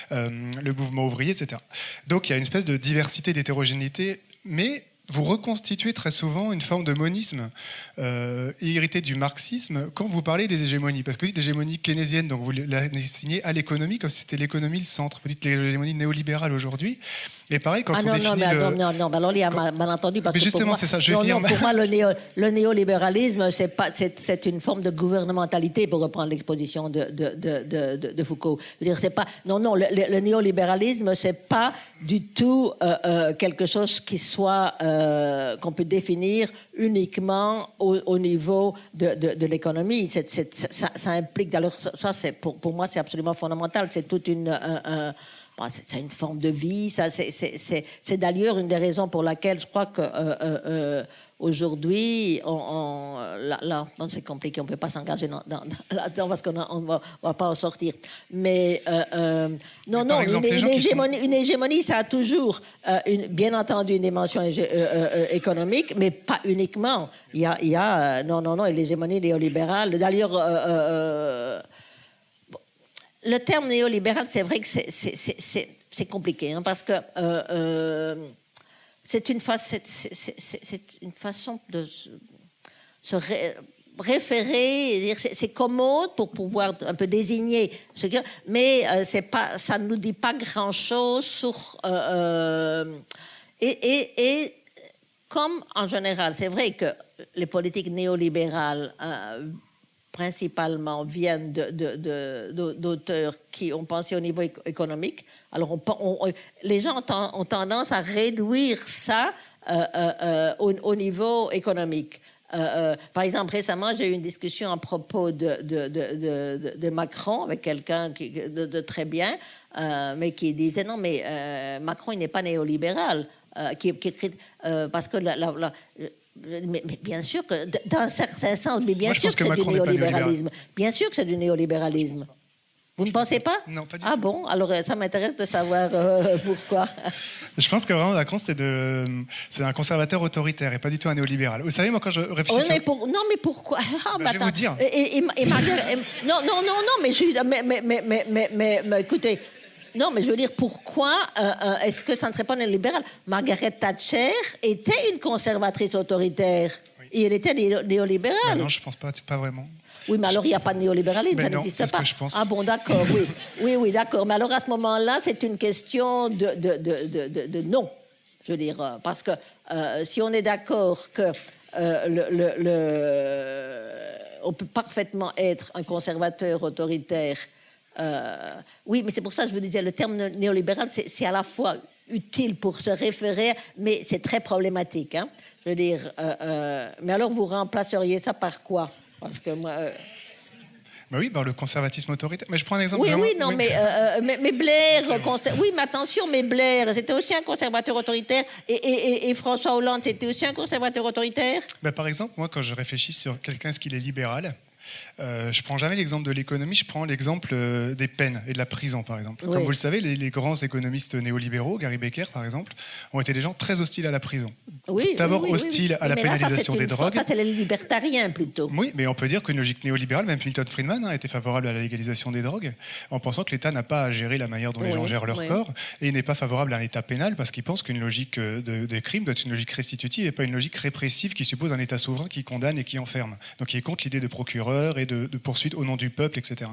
le mouvement ouvrier, etc. Donc il y a une espèce de diversité, d'hétérogénéité, mais vous reconstituez très souvent une forme de monisme hérité du marxisme quand vous parlez des hégémonies. Parce que vous dites l'hégémonie keynésienne, donc vous l'assignez à l'économie comme si c'était l'économie le centre. Vous dites l'hégémonie néolibérale aujourd'hui. Et pareil, quand on définit non, alors il y a malentendu. Mais justement, c'est ça, je vais venir. Pour moi, le néolibéralisme, c'est une forme de gouvernementalité, pour reprendre l'exposition de Foucault. Je veux dire, c'est pas... Non, le néolibéralisme, c'est pas du tout quelque chose qui soit... qu'on peut définir uniquement au niveau de l'économie. Ça implique... Alors, ça, pour moi, c'est absolument fondamental. C'est toute c'est une forme de vie. C'est d'ailleurs une des raisons pour laquelle je crois que aujourd'hui, là, c'est compliqué, on ne peut pas s'engager là-dedans parce qu'on ne va pas en sortir. Mais une hégémonie, ça a toujours, bien entendu, une dimension économique, mais pas uniquement. Il y a l'hégémonie néolibérale. D'ailleurs, le terme néolibéral, c'est vrai que c'est compliqué, hein, parce que c'est une façon de se référer, c'est commode pour pouvoir un peu désigner ce que, mais ça ne nous dit pas grand-chose sur... et comme en général, c'est vrai que les politiques néolibérales... principalement viennent d'auteurs qui ont pensé au niveau économique. Alors, les gens ont tendance à réduire ça au niveau économique. Par exemple, récemment, j'ai eu une discussion à propos de Macron avec quelqu'un de très bien, mais qui disait non, mais Macron, il n'est pas néolibéral, parce que mais bien sûr que, dans un certain sens, mais bien sûr que c'est du néolibéralisme. Bien sûr que c'est du néolibéralisme. Vous ne pensez pas? Non, pas du tout. Ah bon? Alors, ça m'intéresse de savoir pourquoi. Je pense que vraiment, Macron, c'est un conservateur autoritaire et pas du tout un néolibéral. Vous savez, moi, quand je réfléchis... Oui, non, mais pourquoi? Je vais vous dire. Et non, mais écoutez... Non, mais je veux dire, pourquoi est-ce que ça ne serait pas néolibéral? Margaret Thatcher était une conservatrice autoritaire. Oui. Et elle était néolibérale. Ben non, je ne pense pas vraiment. Oui, mais alors il n'y a pas de néolibéralisme, ça n'existe pas. Ce que je pense. Ah bon, d'accord, oui. Oui, d'accord. Mais alors à ce moment-là, c'est une question de non. Je veux dire, parce que si on est d'accord que on peut parfaitement être un conservateur autoritaire. Oui, mais c'est pour ça que je vous disais, le terme néolibéral, c'est à la fois utile pour se référer, mais c'est très problématique. Hein. Je veux dire, mais alors vous remplaceriez ça par quoi? Parce que moi... Bah oui, le conservatisme autoritaire. Mais je prends un exemple. Oui, vraiment, oui, non, oui. mais Blair, oui, mais attention, mais Blair, c'était aussi un conservateur autoritaire, et François Hollande, c'était aussi un conservateur autoritaire. Par exemple, moi, quand je réfléchis sur quelqu'un, est-ce qu'il est libéral? Je prends jamais l'exemple de l'économie, je prends l'exemple des peines et de la prison, par exemple. Oui. Comme vous le savez, les grands économistes néolibéraux, Gary Becker, par exemple, ont été des gens très hostiles à la prison. Oui, D'abord hostiles à la pénalisation des drogues. Ça, c'est les libertariens, plutôt. Oui, mais on peut dire qu'une logique néolibérale, même Milton Friedman était favorable à la légalisation des drogues, en pensant que l'État n'a pas à gérer la manière dont les gens gèrent leur corps, et il n'est pas favorable à un État pénal, parce qu'il pense qu'une logique de crime doit être une logique restitutive et pas une logique répressive qui suppose un État souverain qui condamne et qui enferme. Donc il est contre l'idée de procureur et de poursuite au nom du peuple, etc.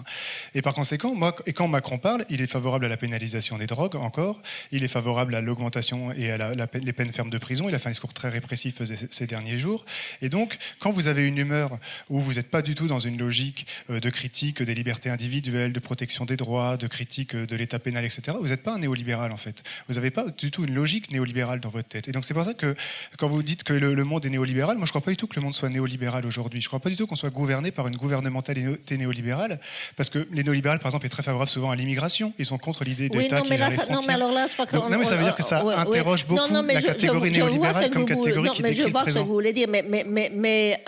Et par conséquent, quand Macron parle, il est favorable à la pénalisation des drogues, encore, il est favorable à l'augmentation et à les peines fermes de prison, il a fait un discours très répressif ces derniers jours, et donc, quand vous avez une humeur où vous n'êtes pas du tout dans une logique de critique des libertés individuelles, de protection des droits, de critique de l'État pénal, etc., vous n'êtes pas un néolibéral, en fait. Vous n'avez pas du tout une logique néolibérale dans votre tête. Et donc, c'est pour ça que, quand vous dites que le monde est néolibéral, moi, je ne crois pas du tout que le monde soit néolibéral aujourd'hui. Je ne crois pas du tout qu'on soit gouverné par une gouvernementalité néolibérale, parce que les néolibérales, par exemple, sont très favorables souvent à l'immigration. Ils sont contre l'idée d'État qui gère les frontières. Non, mais alors là, je crois que... Donc, non, mais ça veut dire que ça interroge beaucoup la catégorie néolibérale comme catégorie qui décrit le présent. Je vois ce que vous voulez dire, mais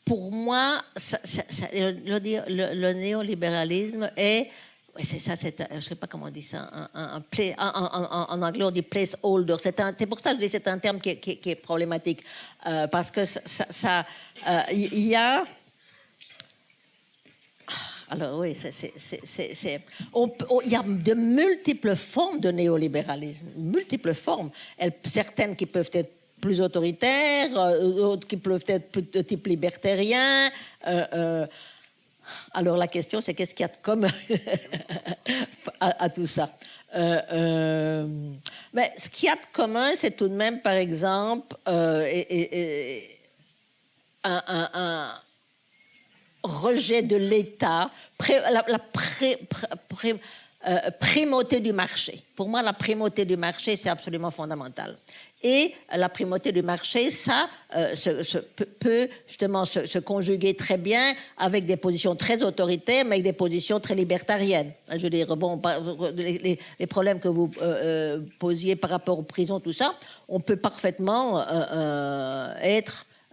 pour moi, le néolibéralisme est... C'est ça, je ne sais pas comment on dit ça. En anglais, on dit placeholder. C'est pour ça que je dis que c'est un terme qui est problématique. Parce que il y a... Alors oui, il y a de multiples formes de néolibéralisme, multiples formes. Certaines qui peuvent être plus autoritaires, d'autres qui peuvent être plus de type libertarien. Alors la question, c'est qu'est-ce qu'il y a de commun à tout ça? Mais ce qu'il y a de commun, c'est tout de même, par exemple, un rejet de l'État, la primauté du marché. Pour moi, la primauté du marché, c'est absolument fondamental. Et la primauté du marché, ça peut justement se conjuguer très bien avec des positions très autoritaires, mais avec des positions très libertariennes. Je veux dire, bon, les problèmes que vous posiez par rapport aux prisons, tout ça, on peut parfaitement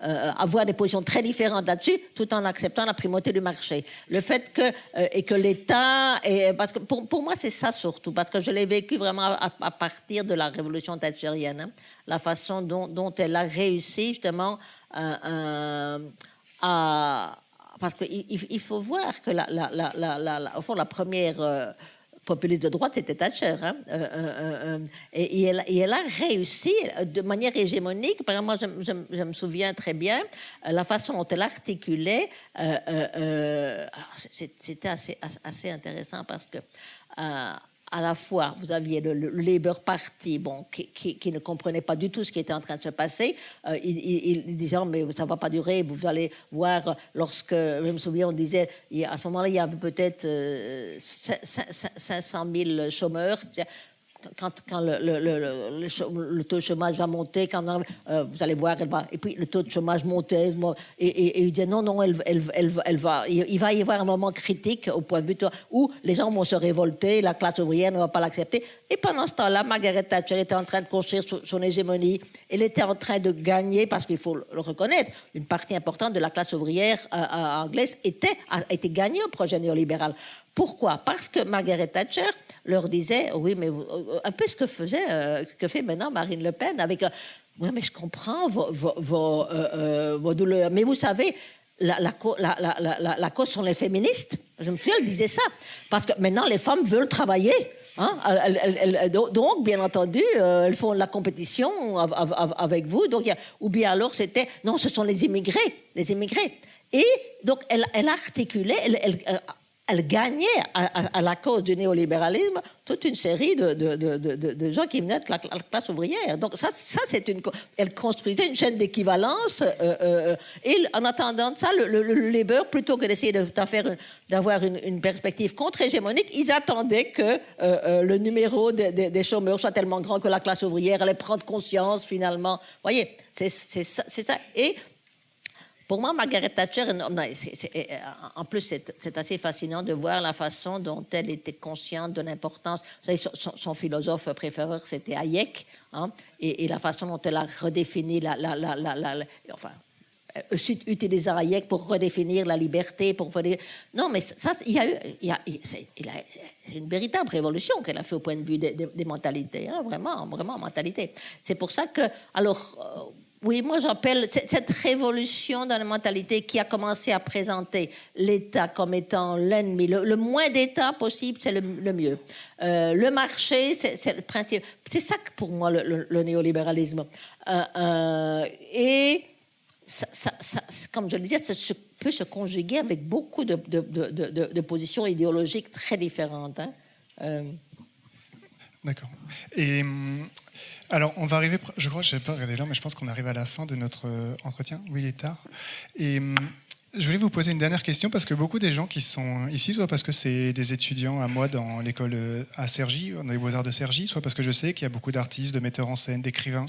avoir des positions très différentes là-dessus, tout en acceptant la primauté du marché. Le fait que l'État... Parce que pour moi, c'est ça surtout, parce que je l'ai vécu vraiment à partir de la révolution thatchérienne, hein, la façon dont elle a réussi justement parce qu'il faut voir que au fond, la première... populiste de droite, c'était Thatcher. Hein? Et elle a réussi de manière hégémonique. Par exemple, moi, je me souviens très bien la façon dont elle articulait. C'était assez intéressant parce que à la fois, vous aviez le Labour Party, bon, qui ne comprenait pas du tout ce qui était en train de se passer. Il disait, oh, mais ça ne va pas durer, vous allez voir, lorsque, je me souviens, on disait, à ce moment-là, il y avait peut-être 500 000 chômeurs. Quand le taux de chômage va monter, vous allez voir, et puis le taux de chômage montait, et il disait non, il va y avoir un moment critique au point de vue où les gens vont se révolter, la classe ouvrière ne va pas l'accepter. Et pendant ce temps-là, Margaret Thatcher était en train de construire son hégémonie. Elle était en train de gagner, parce qu'il faut le reconnaître, une partie importante de la classe ouvrière anglaise a été gagnée au projet néolibéral. Pourquoi? Parce que Margaret Thatcher leur disait, oui, mais un peu ce que fait maintenant Marine Le Pen avec, oui, mais je comprends vos douleurs, mais vous savez, la cause sont les féministes. Je me souviens, elle disait ça, parce que maintenant les femmes veulent travailler. Hein? Donc, bien entendu, elles font la compétition avec vous. Donc, ou bien alors c'était, non, ce sont les immigrés. Et donc, elle articulait, elle gagnait à la cause du néolibéralisme toute une série de gens qui venaient de la classe ouvrière. Donc ça c'est elle construisait une chaîne d'équivalence et en attendant de ça, le Labour, plutôt que d'essayer d'avoir une perspective contre-hégémonique, ils attendaient que le numéro des chômeurs soit tellement grand que la classe ouvrière allait prendre conscience finalement. Vous voyez, c'est ça. Et pour moi, Margaret Thatcher, en plus, c'est assez fascinant de voir la façon dont elle était consciente de l'importance. Vous savez, son philosophe préféré, c'était Hayek, hein, et la façon dont elle a redéfini enfin, utiliser Hayek pour redéfinir la liberté, non, mais ça, il y a une véritable révolution qu'elle a fait au point de vue des mentalités, hein, vraiment mentalité. C'est pour ça que, alors. Oui, moi j'appelle cette révolution dans la mentalité qui a commencé à présenter l'État comme étant l'ennemi. Le moins d'État possible, c'est le mieux. Le marché, c'est le principe. C'est ça que pour moi le néolibéralisme. Et ça, comme je le disais, ça peut se conjuguer avec beaucoup de positions idéologiques très différentes. Hein. D'accord. Et alors, on va arriver, je crois, je n'ai pas regardé l'heure, mais je pense qu'on arrive à la fin de notre entretien. Oui, il est tard. Et je voulais vous poser une dernière question, parce que beaucoup des gens qui sont ici, soit parce que c'est des étudiants à moi dans l'école à Cergy, dans les Beaux-Arts de Cergy, soit parce que je sais qu'il y a beaucoup d'artistes, de metteurs en scène, d'écrivains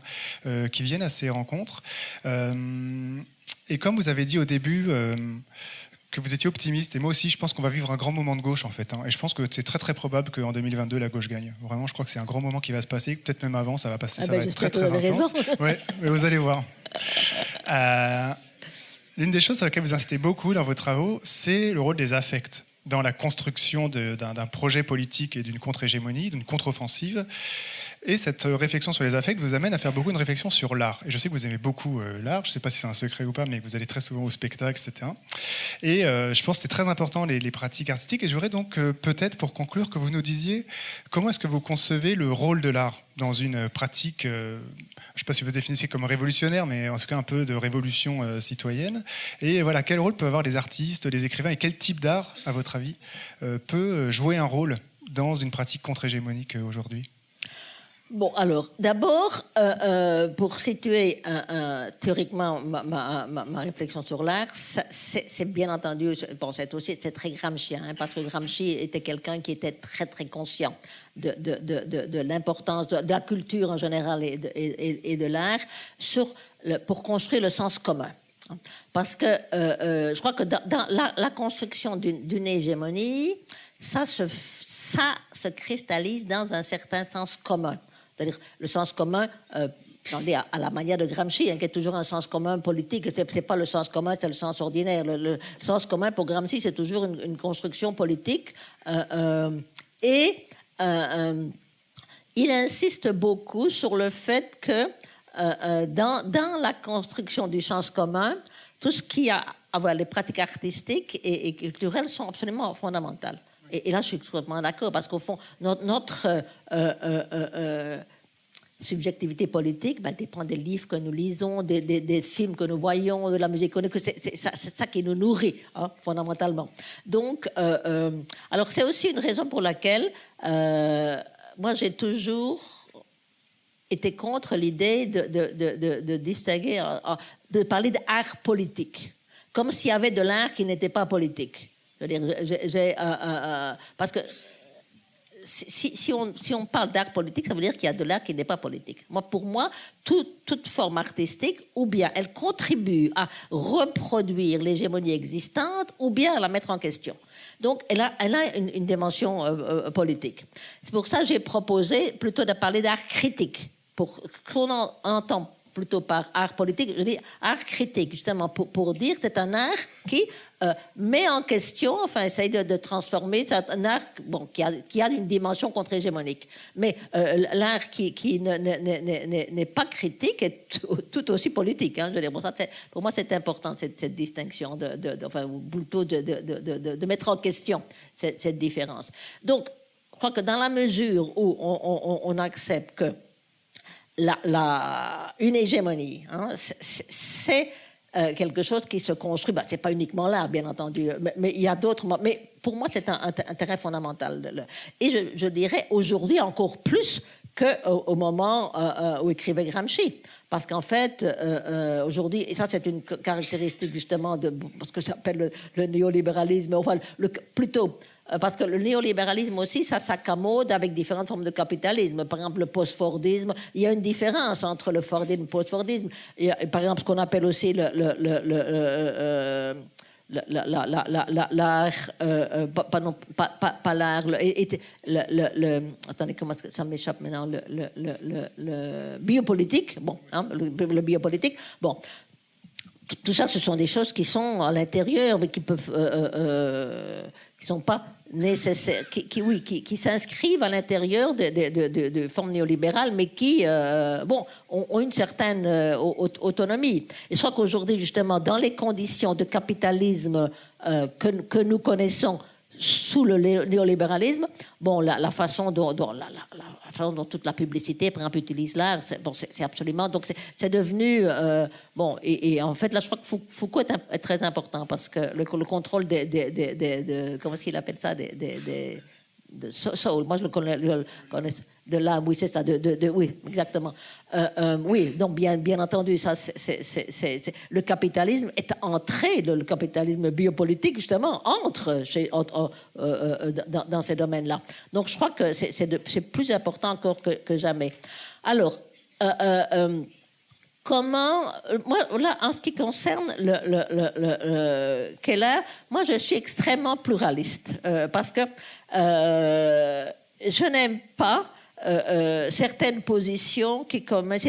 qui viennent à ces rencontres. Et comme vous avez dit au début que vous étiez optimiste, et moi aussi, je pense qu'on va vivre un grand moment de gauche, en fait. Hein, et je pense que c'est très, très probable qu'en 2022, la gauche gagne. Vraiment, je crois que c'est un grand moment qui va se passer. Peut-être même avant, ça va passer. Ça va être très, très intense. Ouais, mais vous allez voir. L'une des choses sur lesquelles vous insistez beaucoup dans vos travaux, c'est le rôle des affects dans la construction d'un projet politique et d'une contre-hégémonie, d'une contre-offensive. Et cette réflexion sur les affects vous amène à faire beaucoup de réflexions sur l'art. Et je sais que vous aimez beaucoup l'art, je ne sais pas si c'est un secret ou pas, mais vous allez très souvent au spectacle, etc. Et je pense que c'est très important, les pratiques artistiques. Et je voudrais donc peut-être, pour conclure, que vous nous disiez comment est-ce que vous concevez le rôle de l'art dans une pratique, je ne sais pas si vous définissez comme révolutionnaire, mais en tout cas un peu de révolution citoyenne. Et voilà, quel rôle peuvent avoir les artistes, les écrivains, et quel type d'art, à votre avis, peut jouer un rôle dans une pratique contre-hégémonique aujourd'hui ? Bon, alors, d'abord, pour situer théoriquement ma réflexion sur l'art, c'est bien entendu, bon, c'est très Gramscien, hein, parce que Gramsci était quelqu'un qui était très, très conscient de l'importance de la culture en général et de l'art pour construire le sens commun. Parce que je crois que dans la construction d'une hégémonie, ça se cristallise dans un certain sens commun. C'est-à-dire le sens commun, à la manière de Gramsci, hein, qui est toujours un sens commun politique. C'est pas le sens commun, c'est le sens ordinaire. Le sens commun pour Gramsci, c'est toujours une construction politique. Et il insiste beaucoup sur le fait que dans la construction du sens commun, tout ce qui a à voir les pratiques artistiques et culturelles sont absolument fondamentales. Et là, je suis complètement d'accord, parce qu'au fond, notre subjectivité politique dépend des livres que nous lisons, des films que nous voyons, de la musique que c'est ça qui nous nourrit, hein, fondamentalement. Donc, alors c'est aussi une raison pour laquelle moi, j'ai toujours été contre l'idée de distinguer, de parler d'art politique, comme s'il y avait de l'art qui n'était pas politique. Je veux dire, parce que si on parle d'art politique, ça veut dire qu'il y a de l'art qui n'est pas politique. Pour moi, toute forme artistique, ou bien elle contribue à reproduire l'hégémonie existante, ou bien à la mettre en question. Donc, elle a une dimension politique. C'est pour ça que j'ai proposé plutôt de parler d'art critique, pour qu'on entend plutôt par art politique, je dis art critique, justement, pour dire que c'est un art qui met en question, enfin, essaye de transformer, c'est un art qui a une dimension contre-hégémonique. Mais l'art qui n'est pas critique est tout aussi politique. Hein, je veux dire, pour moi, c'est important, cette distinction, enfin, plutôt de mettre en question cette différence. Donc, je crois que dans la mesure où on accepte que une hégémonie, hein, c'est quelque chose qui se construit. C'est pas uniquement l'art, bien entendu, mais il y a d'autres. Mais pour moi, c'est un intérêt fondamental. Et je dirais aujourd'hui encore plus qu'au moment où écrivait Gramsci. Parce qu'en fait, aujourd'hui, et ça c'est une caractéristique justement de ce que j'appelle le néolibéralisme, enfin plutôt parce que le néolibéralisme aussi, ça s'accommode avec différentes formes de capitalisme. Par exemple, le post-Fordisme, il y a une différence entre le Fordisme et le post-Fordisme. Par exemple, ce qu'on appelle aussi l'art, pas l'art, attendez, comment ça m'échappe maintenant, le biopolitique, bon, hein, le biopolitique, bon. Tout ça, ce sont des choses qui sont à l'intérieur, mais qui peuvent, qui sont pas nécessaires, qui s'inscrivent à l'intérieur de formes néolibérales, mais qui, ont une certaine autonomie. Et je crois qu'aujourd'hui, justement, dans les conditions de capitalisme que nous connaissons sous le néolibéralisme, la façon dont toute la publicité, par exemple, utilise l'art, c'est absolument... Donc, c'est devenu... et en fait, là, je crois que Foucault est très important parce que le contrôle comment est-ce qu'il appelle ça de soul. Moi, je le connais de l'âme, oui, c'est ça, oui, exactement. Oui, donc bien entendu, ça, le capitalisme est entré, le capitalisme biopolitique, justement, entre dans ces domaines-là. Donc, je crois que c'est plus important encore que jamais. Alors, comment, moi, là, en ce qui concerne le Keller, moi, je suis extrêmement pluraliste parce que je n'aime pas certaines positions qui commencent.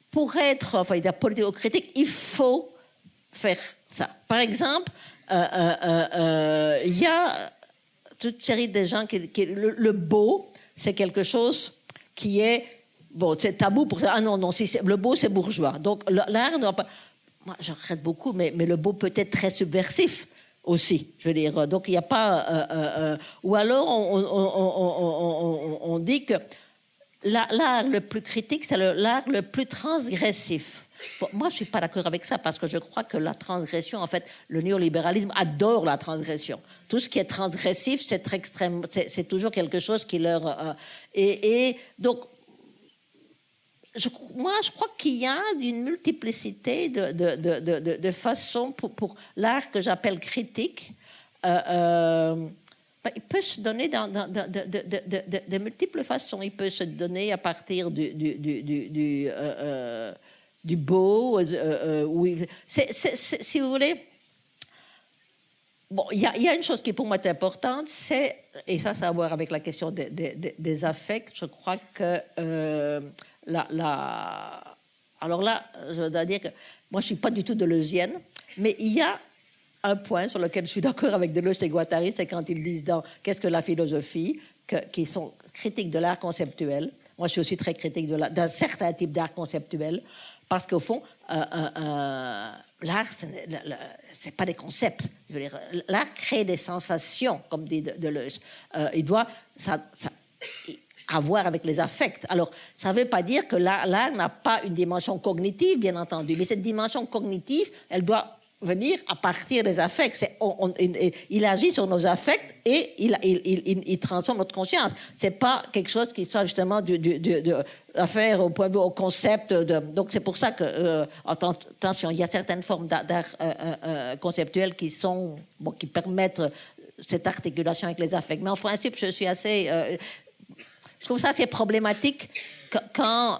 Pour être politico-critique, il faut faire ça. Par exemple, il y a toute une série de gens le beau, c'est quelque chose qui est c'est tabou pour ça. Ah non, si le beau, c'est bourgeois. Donc l'art, moi, je regrette beaucoup, mais le beau peut être très subversif aussi, je veux dire. Donc il n'y a pas... ou alors on dit que l'art le plus critique, c'est l'art le plus transgressif. Moi, je ne suis pas d'accord avec ça parce que je crois que la transgression, en fait, le néolibéralisme adore la transgression. Tout ce qui est transgressif, c'est très extrême, c'est toujours quelque chose qui leur... donc, moi, je crois qu'il y a une multiplicité de façons pour l'art que j'appelle critique. Il peut se donner de multiples façons. Il peut se donner à partir du beau. Oui. Si vous voulez, il y a une chose qui pour moi est importante, et ça a à voir avec la question des affects. Je crois que alors là, je dois dire que moi, je ne suis pas du tout deleuzienne, mais il y a un point sur lequel je suis d'accord avec Deleuze et Guattari, c'est quand ils disent dans « Qu'est-ce que la philosophie ?», qui sont critiques de l'art conceptuel. Moi, je suis aussi très critique d'un certain type d'art conceptuel, parce qu'au fond, l'art, c'est pas des concepts. Je veux dire, l'art crée des sensations, comme dit Deleuze. Il doit... à voir avec les affects. Alors, ça ne veut pas dire que l'art n'a pas une dimension cognitive, bien entendu, mais cette dimension cognitive, elle doit venir à partir des affects. Il agit sur nos affects et il transforme notre conscience. Ce n'est pas quelque chose qui soit justement à faire au point de vue, au concept. Donc, c'est pour ça que, attention, il y a certaines formes d'art conceptuel qui permettent cette articulation avec les affects. Mais en principe, je suis assez... je trouve ça assez problématique quand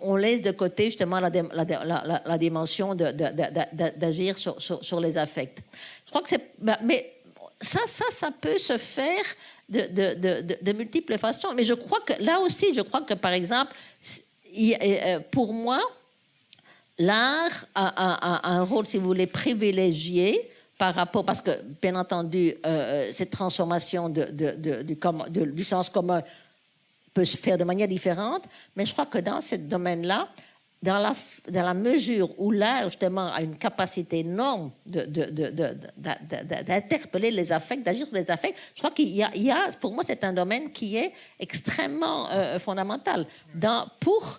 on laisse de côté justement la dimension d'agir sur les affects. Je crois que c'est... Mais ça peut se faire de multiples façons. Mais je crois que là aussi, par exemple, pour moi, l'art a un rôle, si vous voulez, privilégié par rapport... Parce que, bien entendu, cette transformation du sens commun peut se faire de manière différente, mais je crois que dans ce domaine-là, dans la mesure où l'art, justement, a une capacité énorme d'interpeller les affects, d'agir sur les affects, je crois qu'il y a, pour moi, c'est un domaine qui est extrêmement fondamental pour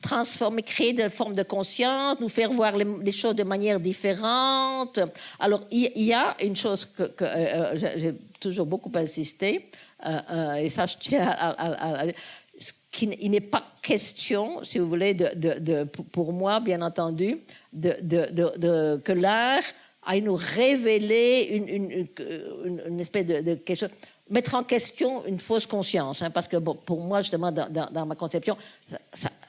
transformer, créer des formes de conscience, nous faire voir les choses de manière différente. Alors, il y a une chose que j'ai toujours beaucoup insisté, et ça, je tiens il n'est pas question, si vous voulez, pour moi, bien entendu, que l'art aille nous révéler une espèce de quelque chose, mettre en question une fausse conscience, hein, parce que bon, pour moi, justement, dans ma conception,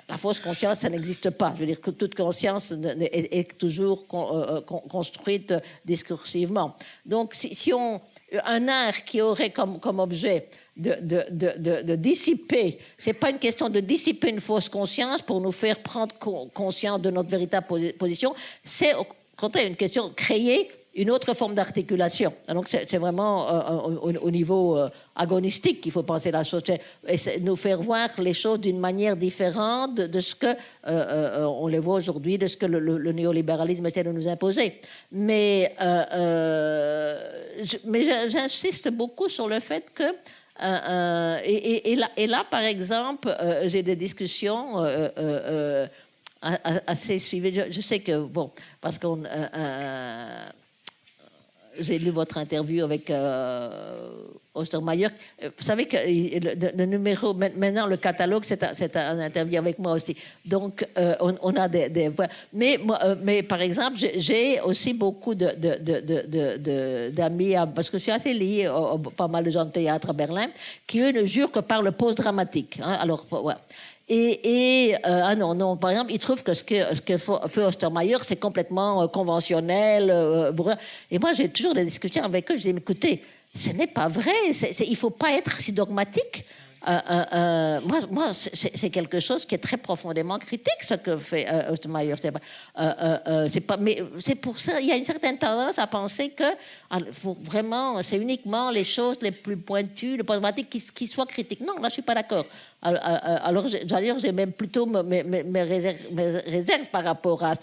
la fausse conscience, ça n'existe pas. Je veux dire que toute conscience est toujours construite discursivement. Donc, si un art qui aurait comme objet de dissiper, c'est pas une question de dissiper une fausse conscience pour nous faire prendre conscience de notre véritable position, c'est au contraire une question de créer une autre forme d'articulation. Donc c'est vraiment au niveau agonistique qu'il faut penser la chose, et nous faire voir les choses d'une manière différente de ce que on les voit aujourd'hui, de ce que le néolibéralisme essaie de nous imposer. Mais j'insiste beaucoup sur le fait que et là, par exemple, j'ai des discussions assez suivies. Je sais que, bon, parce qu'on... j'ai lu votre interview avec Ostermayer. Vous savez que le numéro, maintenant le catalogue, c'est un interview avec moi aussi. Donc, on a des mais par exemple, j'ai aussi beaucoup d'amis, parce que je suis assez liée à pas mal de gens de théâtre à Berlin, qui eux ne jurent que par le post-dramatique. Hein. Alors, voilà. Non, par exemple, ils trouvent que ce que fait Ostermayer, c'est complètement conventionnel. Et moi, j'ai toujours des discussions avec eux. Je dis, écoutez, ce n'est pas vrai. Il ne faut pas être si dogmatique. Moi, c'est quelque chose qui est très profondément critique, ce que fait Ostermayer. Mais c'est pour ça, il y a une certaine tendance à penser que vraiment, c'est uniquement les choses les plus pointues, le post-dramatique qui soient critiques. Non, là, je ne suis pas d'accord. Alors, j'ai même plutôt mes réserves par rapport à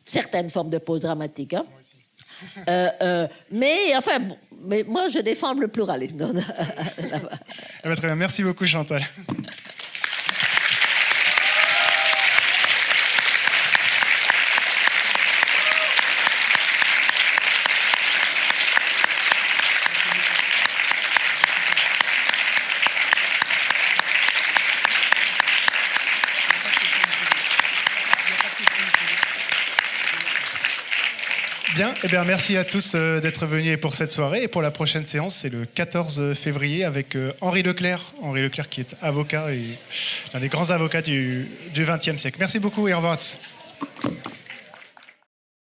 certaines formes de post-dramatique. Hein. Mais enfin, mais moi je défends le pluralisme. Très bien, merci beaucoup Chantal. Bien, eh bien, merci à tous d'être venus pour cette soirée. Et pour la prochaine séance, c'est le 14 février avec Henri Leclerc. Henri Leclerc qui est avocat et l'un des grands avocats du XXe siècle. Merci beaucoup et au revoir à tous.